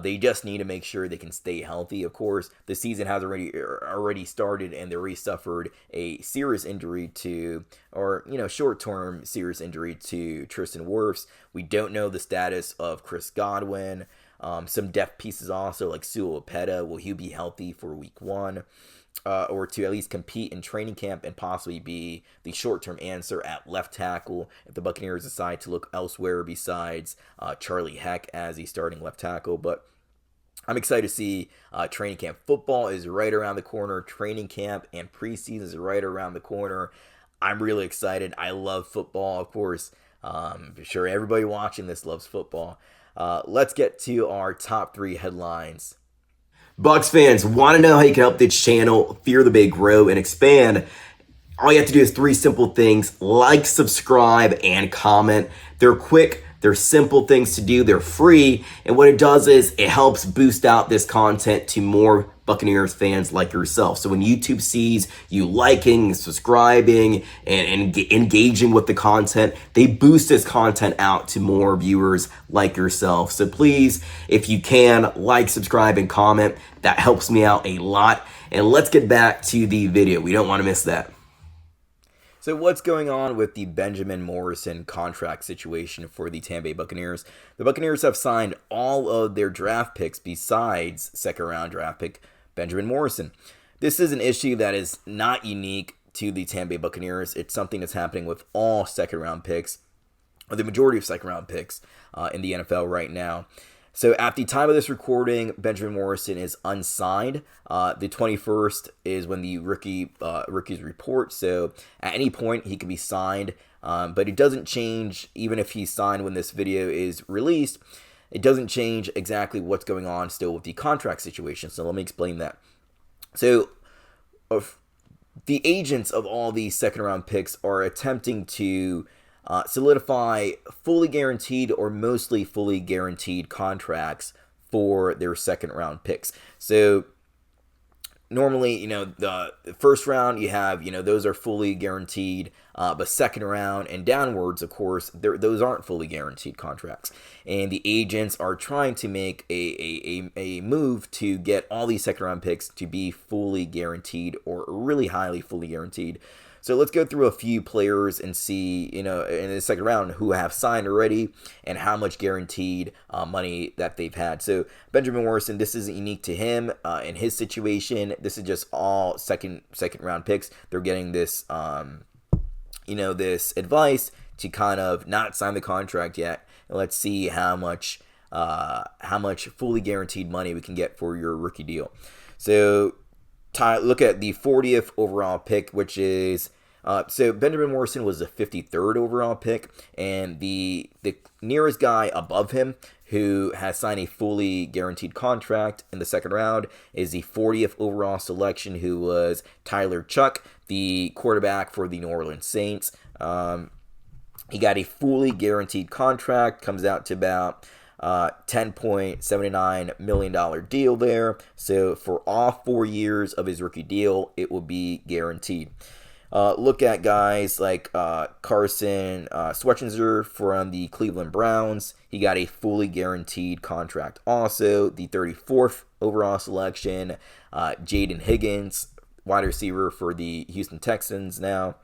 They just need to make sure they can stay healthy. Of course, the season has already started, and they already suffered a serious injury short-term serious injury to Tristan Wirfs. We don't know the status of Chris Godwin. Some depth pieces also, like Sua Opeta. Will he be healthy for week 1? Or to at least compete in training camp and possibly be the short-term answer at left tackle if the Buccaneers decide to look elsewhere besides Charlie Heck as the starting left tackle. But I'm excited to see training camp. Football is right around the corner. Training camp and preseason is right around the corner. I'm really excited. I love football, of course. I'm sure everybody watching this loves football. Let's get to our top 3 headlines. Bucs fans, want to know how you can help this channel, Fear the Big, grow and expand? All you have to do is 3 simple things: like, subscribe, and comment. They're quick, they're simple things to do, they're free, and what it does is it helps boost out this content to more Buccaneers fans like yourself. So when YouTube sees you liking, subscribing, and engaging with the content, they boost this content out to more viewers like yourself. So please, if you can, like, subscribe, and comment. That helps me out a lot. And let's get back to the video. We don't want to miss that. So what's going on with the Benjamin Morrison contract situation for the Tampa Bay Buccaneers? The Buccaneers have signed all of their draft picks besides second-round draft pick Benjamin Morrison. This is an issue that is not unique to the Tampa Bay Buccaneers. It's something that's happening with all second-round picks, or the majority of second-round picks in the NFL right now. So at the time of this recording, Benjamin Morrison is unsigned. The 21st is when the rookies report. So at any point, he can be signed. But it doesn't change, even if he's signed when this video is released, it doesn't change exactly what's going on still with the contract situation. So let me explain that. So the agents of all these second-round picks are attempting to solidify fully guaranteed or mostly fully guaranteed contracts for their second-round picks. So normally, the first round you have, those are fully guaranteed, but second round and downwards, of course, those aren't fully guaranteed contracts. And the agents are trying to make a move to get all these second round picks to be fully guaranteed or really highly fully guaranteed. So let's go through a few players and see, in the second round, who have signed already and how much guaranteed money that they've had. So Benjamin Morrison, this isn't unique to him in his situation. This is just all second round picks. They're getting this, this advice to kind of not sign the contract yet. And let's see how much fully guaranteed money we can get for your rookie deal. So look at the 40th overall pick, which is so Benjamin Morrison was the 53rd overall pick, and the nearest guy above him who has signed a fully guaranteed contract in the second round is the 40th overall selection, who was Tyler Chuck, the quarterback for the New Orleans Saints. He got a fully guaranteed contract, comes out to about $10.79 million deal there. So for all 4 years of his rookie deal, it will be guaranteed. Look at guys like Carson Schwarzenegger from the Cleveland Browns. He got a fully guaranteed contract. Also, the 34th overall selection, Jaden Higgins, wide receiver for the Houston Texans now.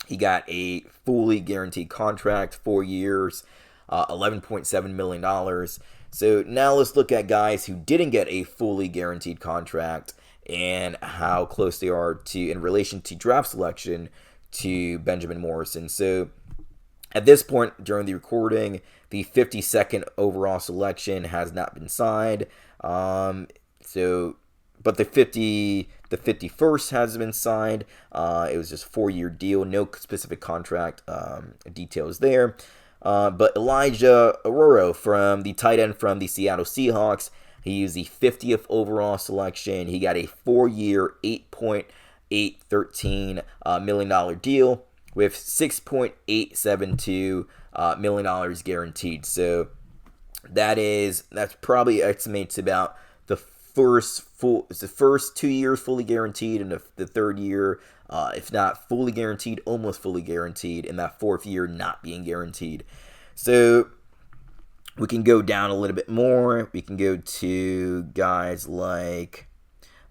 He got a fully guaranteed contract, 4 years, $11.7 million. So now let's look at guys who didn't get a fully guaranteed contract and how close they are to in relation to draft selection to Benjamin Morrison. So at this point during the recording, the 52nd overall selection has not been signed. But the 51st has been signed. It was just a 4-year deal, no specific contract details there. But Elijah Arroyo, from the tight end from the Seattle Seahawks, he was the 50th overall selection. He got a 4-year, $8.813 million deal with $6.872 million guaranteed. So that's probably estimates about the first 2 years fully guaranteed, and the third year, if not fully guaranteed, almost fully guaranteed, and that 4th year not being guaranteed. So we can go down a little bit more. We can go to guys like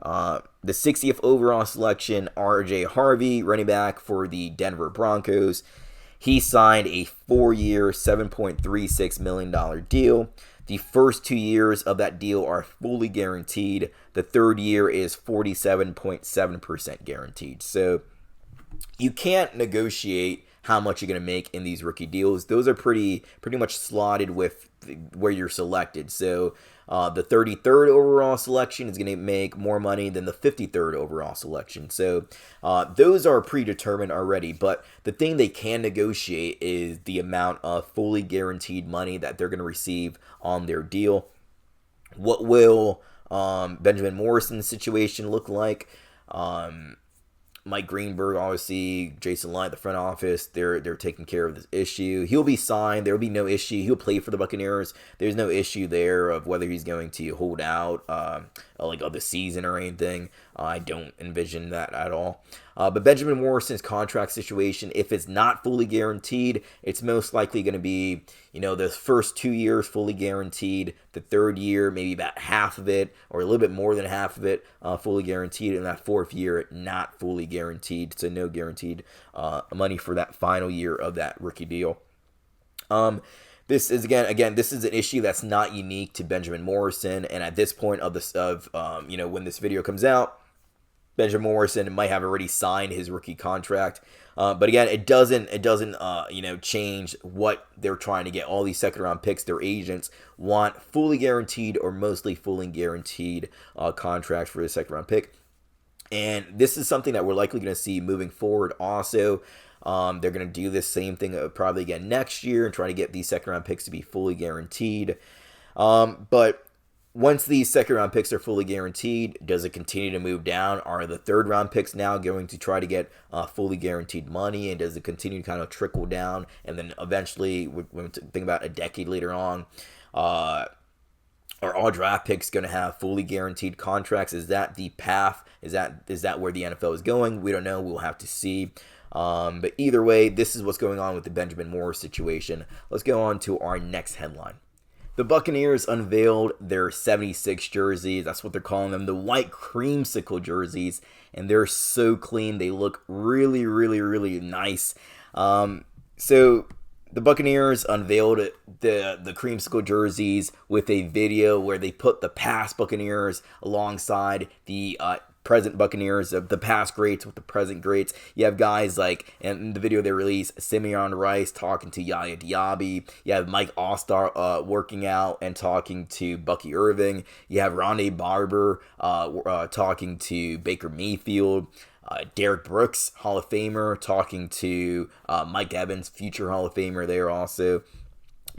the 60th overall selection, R.J. Harvey, running back for the Denver Broncos. He signed a 4-year, $7.36 million deal. The first 2 years of that deal are fully guaranteed. The third year is 47.7% guaranteed. So you can't negotiate how much you're going to make in these rookie deals. Those are pretty much slotted with where you're selected. So the 33rd overall selection is going to make more money than the 53rd overall selection. So those are predetermined already. But the thing they can negotiate is the amount of fully guaranteed money that they're going to receive on their deal. What will Benjamin Morrison's situation look like? Mike Greenberg, obviously, Jason Light, the front office, they're taking care of this issue. He'll be signed. There will be no issue. He'll play for the Buccaneers. There's no issue there of whether he's going to hold out like of the season or anything. I don't envision that at all. But Benjamin Morrison's contract situation, if it's not fully guaranteed, it's most likely going to be, the first 2 years fully guaranteed, the third year maybe about half of it or a little bit more than half of it fully guaranteed, and that fourth year not fully guaranteed. So no guaranteed money for that final year of that rookie deal. This is again, this is an issue that's not unique to Benjamin Morrison, and at this point of when this video comes out, Benjamin Morrison might have already signed his rookie contract. But again, it doesn't change what they're trying to get. All these second round picks, their agents want fully guaranteed or mostly fully guaranteed contracts for the second round pick. And this is something that we're likely going to see moving forward also. They're going to do this same thing probably again next year and try to get these second round picks to be fully guaranteed. But once these second round picks are fully guaranteed, does it continue to move down? Are the third round picks now going to try to get fully guaranteed money? And does it continue to kind of trickle down? And then eventually, when we think about a decade later on, are all draft picks going to have fully guaranteed contracts? Is that the path? Is that where the NFL is going? We don't know. We'll have to see. But either way, this is what's going on with the Benjamin Moore situation. Let's go on to our next headline. The Buccaneers unveiled their 76 jerseys. That's what they're calling them, the white creamsicle jerseys. And they're so clean. They look really, really, really nice. So the Buccaneers unveiled the creamsicle jerseys with a video where they put the past Buccaneers alongside the present Buccaneers, of the past greats with the present greats. You have guys like, in the video they released, Simeon Rice talking to Yaya Diaby. You have Mike Allstar working out and talking to Bucky Irving. You have Rondé Barber talking to Baker Mayfield. Derek Brooks, Hall of Famer, talking to Mike Evans, future Hall of Famer there also.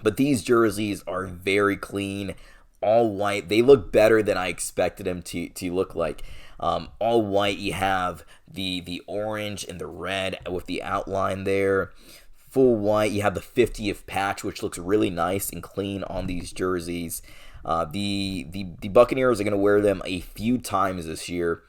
But these jerseys are very clean, all white. They look better than I expected them to look like. All white. You have the orange and the red with the outline there. Full white. You have the 50th patch, which looks really nice and clean on these jerseys. The Buccaneers are going to wear them a few times this year,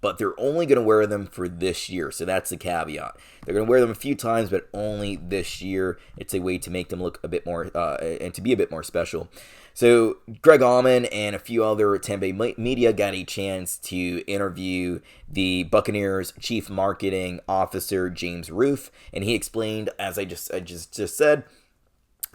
but they're only going to wear them for this year. So that's the caveat. They're going to wear them a few times, but only this year. It's a way to make them look a bit more, and to be a bit more special. So Greg Allman and a few other Tampa Bay media got a chance to interview the Buccaneers chief marketing officer, James Roof, and he explained, as I just said,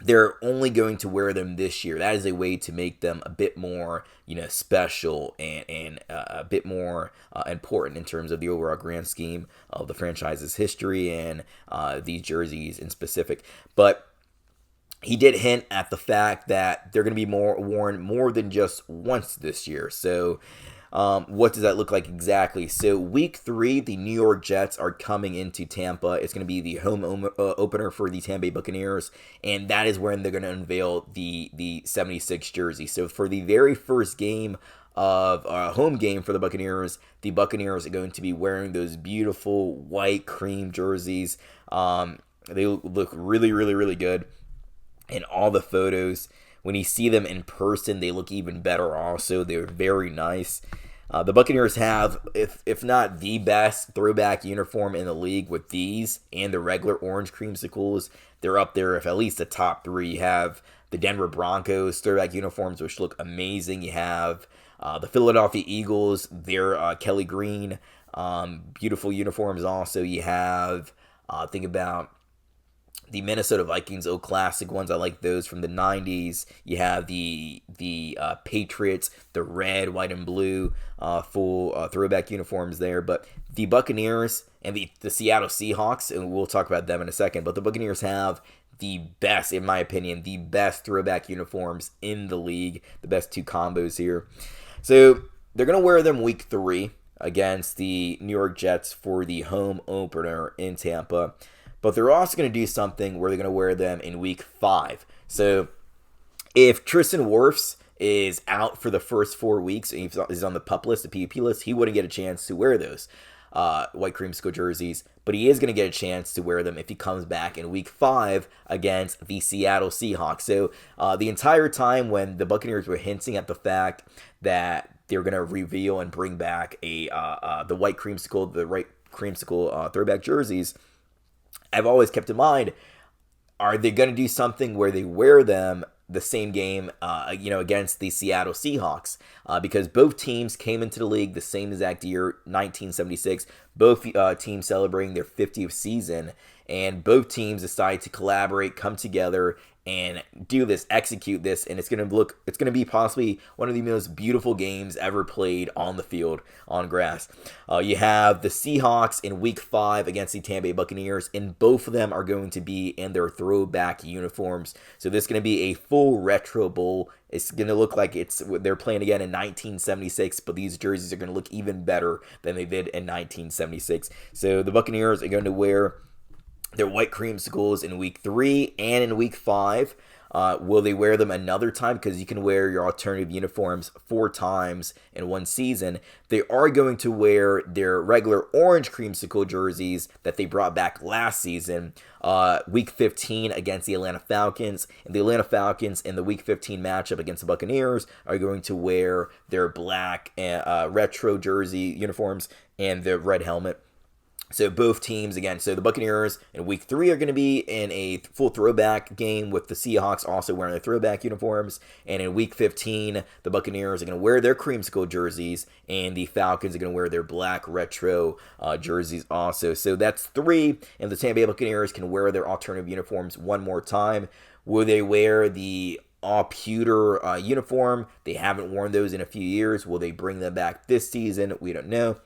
they're only going to wear them this year. That is a way to make them a bit more, special and a bit more important in terms of the overall grand scheme of the franchise's history and these jerseys in specific. But he did hint at the fact that they're going to be worn more than just once this year. So what does that look like exactly? So week 3, the New York Jets are coming into Tampa. It's going to be the home opener for the Tampa Bay Buccaneers, and that is when they're going to unveil the 76 jersey. So for the very first game of a home game for the Buccaneers are going to be wearing those beautiful white cream jerseys. They look really, really, really good in all the photos. When you see them in person, they look even better also. They're very nice. The Buccaneers have, if not the best throwback uniform in the league with these and the regular orange creamsicles. They're up there with at least the top 3. You have the Denver Broncos throwback uniforms, which look amazing. You have the Philadelphia Eagles, their Kelly Green, beautiful uniforms also. You have, think about the Minnesota Vikings old classic ones. I like those from the 90s. You have the Patriots, the red, white, and blue full throwback uniforms there. But the Buccaneers and the Seattle Seahawks, and we'll talk about them in a second, but the Buccaneers have the best, in my opinion, the best throwback uniforms in the league. The best two combos here. So they're going to wear them week 3 against the New York Jets for the home opener in Tampa. But they're also going to do something where they're going to wear them in week 5. So if Tristan Wirfs is out for the first 4 weeks and he's on the PUP list, the PUP list, he wouldn't get a chance to wear those white creamsicle jerseys. But he is going to get a chance to wear them if he comes back in week 5 against the Seattle Seahawks. So the entire time when the Buccaneers were hinting at the fact that they're going to reveal and bring back the white creamsicle, the right creamsicle throwback jerseys, I've always kept in mind, are they going to do something where they wear them the same game, against the Seattle Seahawks? Because both teams came into the league the same exact year, 1976. Both teams celebrating their 50th season, and both teams decided to collaborate, come together, and do this, execute this, and it's going to be possibly one of the most beautiful games ever played on the field, on grass. You have the Seahawks in week 5 against the Tampa Bay Buccaneers, and both of them are going to be in their throwback uniforms. So this is going to be a full retro bowl. It's going to look like they're playing again in 1976, but these jerseys are going to look even better than they did in 1976. So the Buccaneers are going to wear their white creamsicles in week 3 and in week 5. Will they wear them another time? Because you can wear your alternative uniforms 4 times in one season. They are going to wear their regular orange creamsicle jerseys that they brought back last season, week 15 against the Atlanta Falcons. And the Atlanta Falcons in the week 15 matchup against the Buccaneers are going to wear their black retro jersey uniforms and the red helmet. So both teams, again, so the Buccaneers in week 3 are going to be in a full throwback game with the Seahawks also wearing their throwback uniforms. And in week 15, the Buccaneers are going to wear their creamsicle jerseys, and the Falcons are going to wear their black retro jerseys also. So that's 3, and the Tampa Bay Buccaneers can wear their alternative uniforms one more time. Will they wear the all pewter uniform? They haven't worn those in a few years. Will they bring them back this season? We don't know.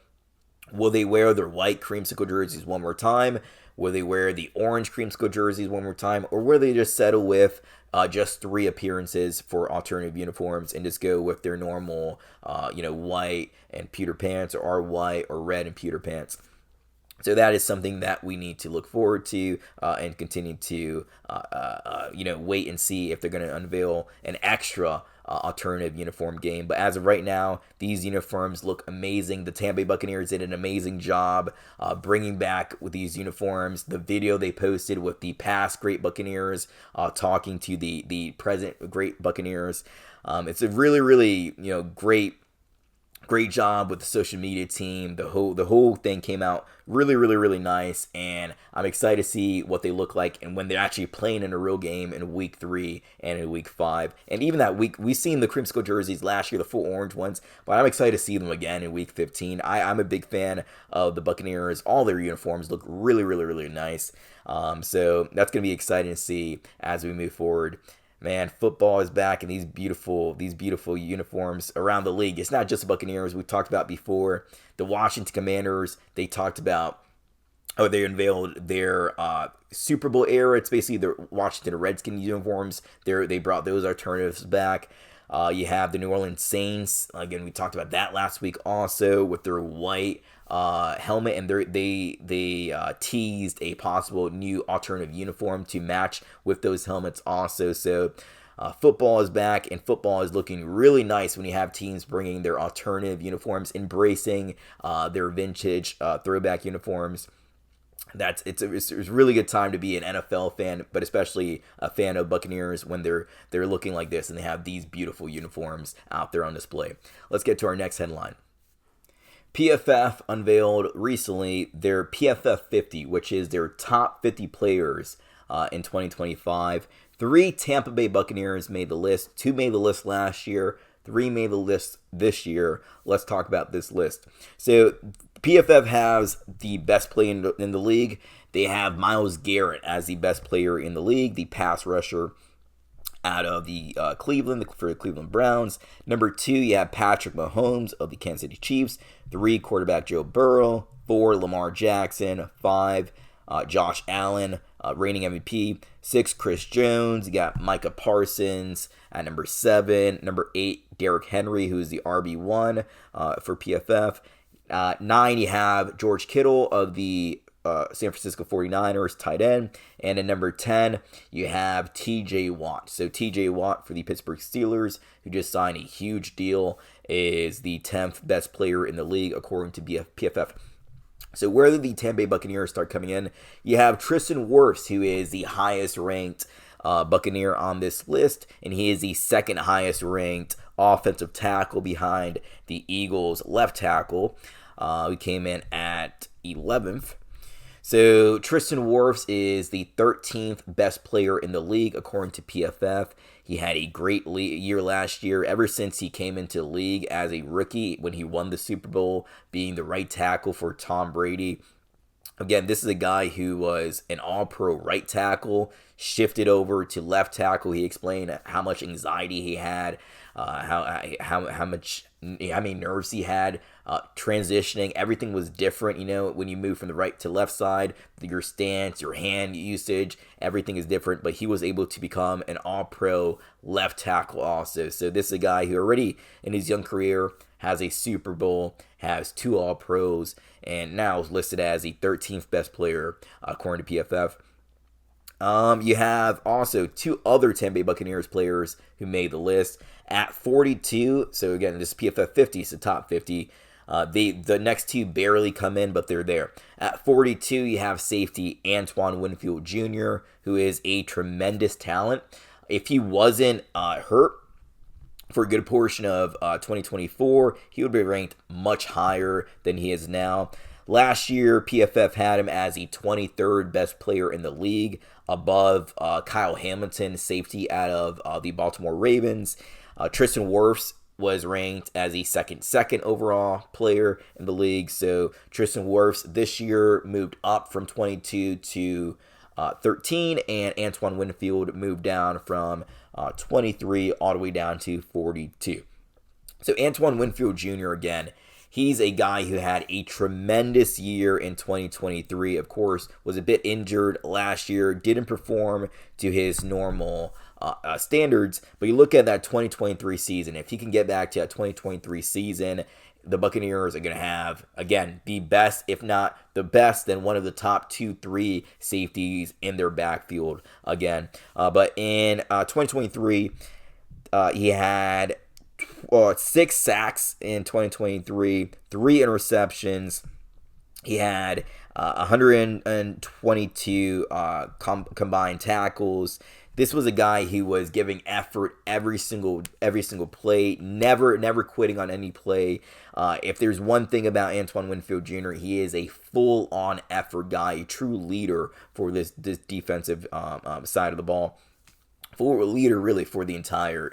Will they wear their white creamsicle jerseys one more time? Will they wear the orange creamsicle jerseys one more time? Or will they just settle with just 3 appearances for alternative uniforms and just go with their normal, white and pewter pants, or white or red and pewter pants? So that is something that we need to look forward to and continue to, wait and see if they're going to unveil an extra alternative uniform game. But as of right now, these uniforms look amazing. The Tampa Bay Buccaneers did an amazing job bringing back with these uniforms. The video they posted with the past great Buccaneers talking to the present great Buccaneers. It's a really, really, great job with the social media team. The whole thing came out really, really, really nice, and I'm excited to see what they look like and when they're actually playing in a real game in week 3 and in week 5. And even that week, we've seen the creamsicle jerseys last year, the full orange ones, but I'm excited to see them again in week 15. I'm a big fan of the Buccaneers. All their uniforms look really, really, really nice. So that's going to be exciting to see as we move forward. Man, football is back in these beautiful uniforms around the league. It's not just the Buccaneers. We talked about before. The Washington Commanders, they talked about, they unveiled their Super Bowl era. It's basically the Washington Redskins uniforms. They brought those alternatives back. You have the New Orleans Saints. Again, we talked about that last week also with their white helmet, and they teased a possible new alternative uniform to match with those helmets also. So football is back, and football is looking really nice when you have teams bringing their alternative uniforms, embracing their vintage throwback uniforms. It's a really good time to be an NFL fan, but especially a fan of Buccaneers when they're looking like this and they have these beautiful uniforms out there on display. Let's get to our next headline. PFF unveiled recently their PFF 50, which is their top 50 players in 2025. 3 Tampa Bay Buccaneers made the list. 2 made the list last year. 3 made the list this year. Let's talk about this list. So PFF has the best play in the league. they have Myles Garrett as the best player in the league, the pass rusher out of the Cleveland for the Cleveland Browns. Number 2, you have Patrick Mahomes of the Kansas City Chiefs. 3, quarterback Joe Burrow. 4, Lamar Jackson. 5, Josh Allen, reigning MVP. 6, Chris Jones. You got Micah Parsons at number 7. Number 8, Derrick Henry, who is the RB1 for PFF. 9, you have George Kittle of the San Francisco 49ers, tight end. And at number 10, you have TJ Watt. So TJ Watt for the Pittsburgh Steelers, who just signed a huge deal, is the 10th best player in the league according to PFF. So where did the Tampa Bay Buccaneers start coming in? You have Tristan Wirfs, who is the highest ranked Buccaneer on this list, and he is the second highest ranked offensive tackle behind the Eagles left tackle. He came in at 11th. So Tristan Wirfs is the 13th best player in the league according to PFF. He had a great year last year ever since he came into the league as a rookie when he won the Super Bowl, being the right tackle for Tom Brady. Again, this is a guy who was an all-pro right tackle, shifted over to left tackle. He explained how much anxiety he had, how many nerves he had transitioning. Everything was different, when you move from the right to left side. Your stance, your hand usage, everything is different. But he was able to become an all-pro left tackle also. So this is a guy who already in his young career has a Super Bowl, has 2 All-Pros, and now is listed as the 13th best player according to PFF. You have also 2 other Tampa Bay Buccaneers players who made the list at 42. So again, this is PFF 50, so top 50. The next 2 barely come in, but they're there. At 42, you have safety Antoine Winfield Jr., who is a tremendous talent. If he wasn't hurt for a good portion of 2024, he would be ranked much higher than he is now. Last year, PFF had him as the 23rd best player in the league, above Kyle Hamilton, safety out of the Baltimore Ravens. Tristan Wirfs was ranked as the second overall player in the league. So Tristan Wirfs this year moved up from 22 to 13, and Antoine Winfield moved down from 23 all the way down to 42. So Antoine Winfield Jr., again, he's a guy who had a tremendous year in 2023. Of course, was a bit injured last year, didn't perform to his normal standards. But you look at that 2023 season, if he can get back to that 2023 season, the Buccaneers are going to have, again, the best, if not the best, then one of the top 2-3 safeties in their backfield again. But in 2023, he had 6 sacks in 2023, 3 interceptions. He had 122 combined tackles. This was a guy who was giving effort every single play, never quitting on any play. If there's one thing about Antoine Winfield Jr., he is a full-on effort guy, a true leader for this defensive side of the ball. For leader really for the entire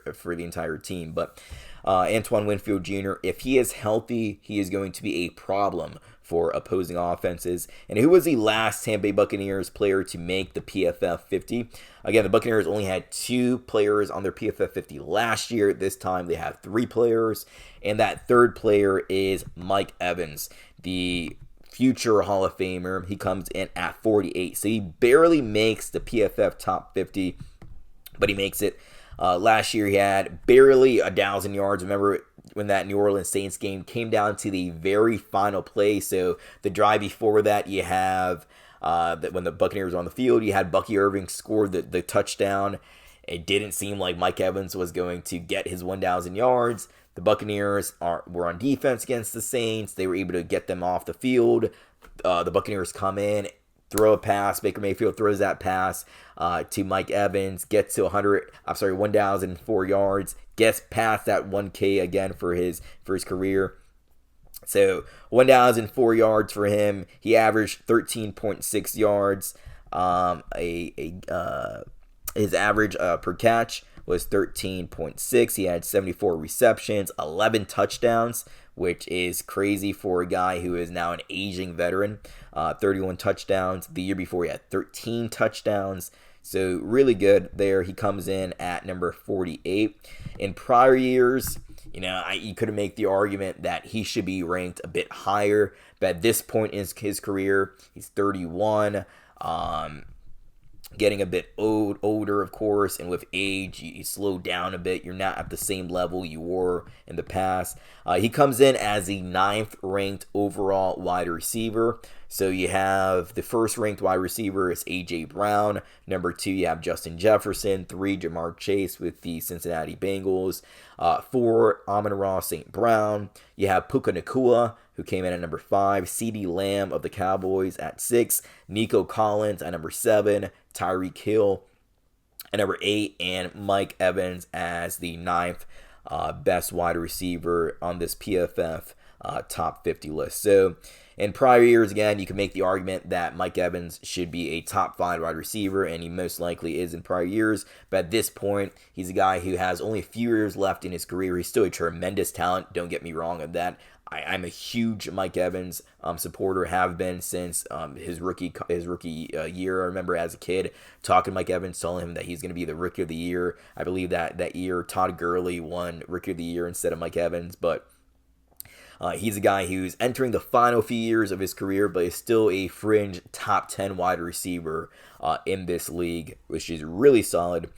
team. But Antoine Winfield Jr., if he is healthy, he is going to be a problem for opposing offenses. And who was the last Tampa Bay Buccaneers player to make the PFF 50? Again, the Buccaneers only had 2 players on their PFF 50 last year. This time they have 3 players, and that third player is Mike Evans, the future Hall of Famer. He comes in at 48, so he barely makes the PFF top 50, but he makes it. Last year he had barely 1,000 yards. Remember when that New Orleans Saints game came down to the very final play? So the drive before that, you have that when the Buccaneers were on the field, you had Bucky Irving scored the touchdown. It didn't seem like Mike Evans was going to get his 1,000 yards. The Buccaneers were on defense against the Saints. They were able to get them off the field. The Buccaneers come in, throw a pass. Baker Mayfield throws that pass to Mike Evans, gets to 1,004 yards, gets past that 1K again for his career. So 1,004 yards for him. He averaged 13.6 yards. His average per catch was 13.6. He had 74 receptions, 11 touchdowns, which is crazy for a guy who is now an aging veteran. 31 touchdowns. The year before, he had 13 touchdowns. So really good there. He comes in at number 48. In prior years, you could make the argument that he should be ranked a bit higher. But at this point in his career, he's 31. Getting a bit older, of course, and with age, you slow down a bit. You're not at the same level you were in the past. He comes in as the 9th ranked overall wide receiver. So you have the first ranked wide receiver is A.J. Brown. Number 2, you have Justin Jefferson. 3, Jamar Chase with the Cincinnati Bengals. 4, Amon-Ra St. Brown. You have Puka Nacua, who came in at number 5. CeeDee Lamb of the Cowboys at 6. Nico Collins at number 7. Tyreek Hill at number 8. And Mike Evans as the 9th best wide receiver on this PFF top 50 list. So in prior years, again, you can make the argument that Mike Evans should be a top 5 wide receiver, and he most likely is in prior years. But at this point, he's a guy who has only a few years left in his career. He's still a tremendous talent. Don't get me wrong on that. I'm a huge Mike Evans supporter, have been since his rookie year. I remember as a kid talking to Mike Evans, telling him that he's going to be the Rookie of the Year. I believe that year Todd Gurley won Rookie of the Year instead of Mike Evans, but he's a guy who's entering the final few years of his career, but is still a fringe top 10 wide receiver in this league, which is really solid.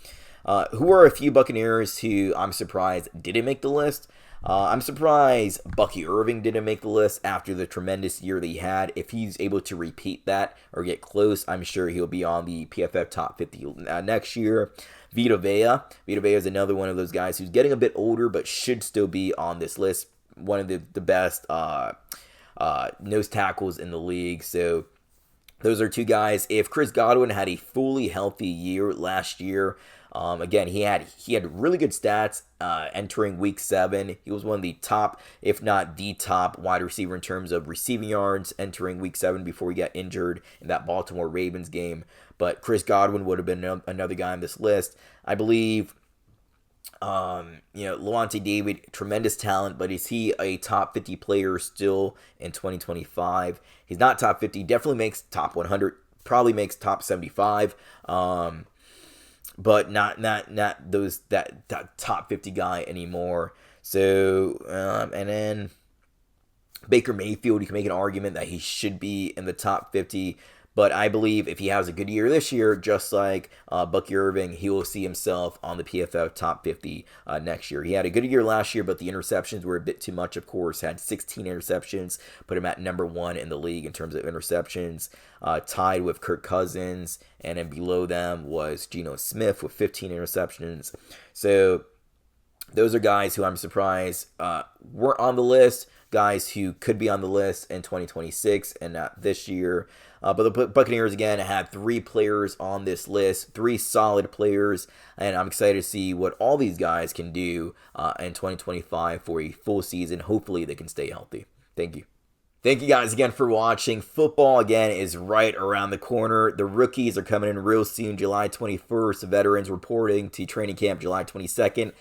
Who are a few Buccaneers who I'm surprised didn't make the list? I'm surprised Bucky Irving didn't make the list after the tremendous year that he had. If he's able to repeat that or get close, I'm sure he'll be on the PFF top 50 next year. Vita Vea is another one of those guys who's getting a bit older, but should still be on this list. One of the best nose tackles in the league. So those are two guys. If Chris Godwin had a fully healthy year last year, again, he had really good stats entering week 7. He was one of the top, if not the top, wide receiver in terms of receiving yards entering week 7 before he got injured in that Baltimore Ravens game. But Chris Godwin would have been another guy on this list. I believe Levante David, tremendous talent, but is he a top 50 player still in 2025? He's not top 50, definitely makes top 100, probably makes top 75, but not that top 50 guy anymore. So, and then Baker Mayfield, you can make an argument that he should be in the top 50. But I believe if he has a good year this year, just like Bucky Irving, he will see himself on the PFF top 50 next year. He had a good year last year, but the interceptions were a bit too much, of course. Had 16 interceptions, put him at number 1 in the league in terms of interceptions, tied with Kirk Cousins. And then below them was Geno Smith with 15 interceptions. So those are guys who I'm surprised weren't on the list. Guys who could be on the list in 2026 and not this year. But the Buccaneers, again, had 3 players on this list, 3 solid players, and I'm excited to see what all these guys can do in 2025 for a full season. Hopefully they can stay healthy. Thank you. Thank you guys again for watching. Football, again, is right around the corner. The rookies are coming in real soon, July 21st. The veterans reporting to training camp July 22nd.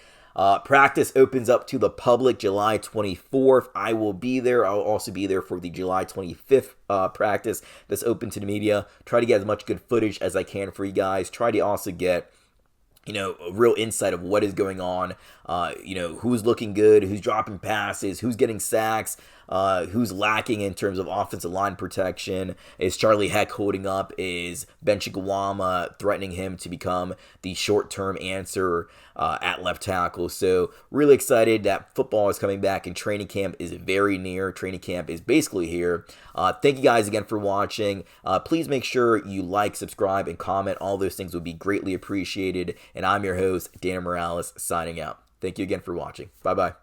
Practice opens up to the public July 24th. I will be there. I'll also be there for the July 25th practice that's open to the media. Try to get as much good footage as I can for you guys. Try to also get a real insight of what is going on, who's looking good, who's dropping passes, who's getting sacks, who's lacking in terms of offensive line protection. Is Charlie Heck holding up? Is Ben Chigawama threatening him to become the short-term answer at left tackle? So really excited that football is coming back and training camp is very near. Training camp is basically here. Thank you guys again for watching. Please make sure you like, subscribe, and comment. All those things would be greatly appreciated. And I'm your host, Daniel Morales, signing out. Thank you again for watching. Bye-bye.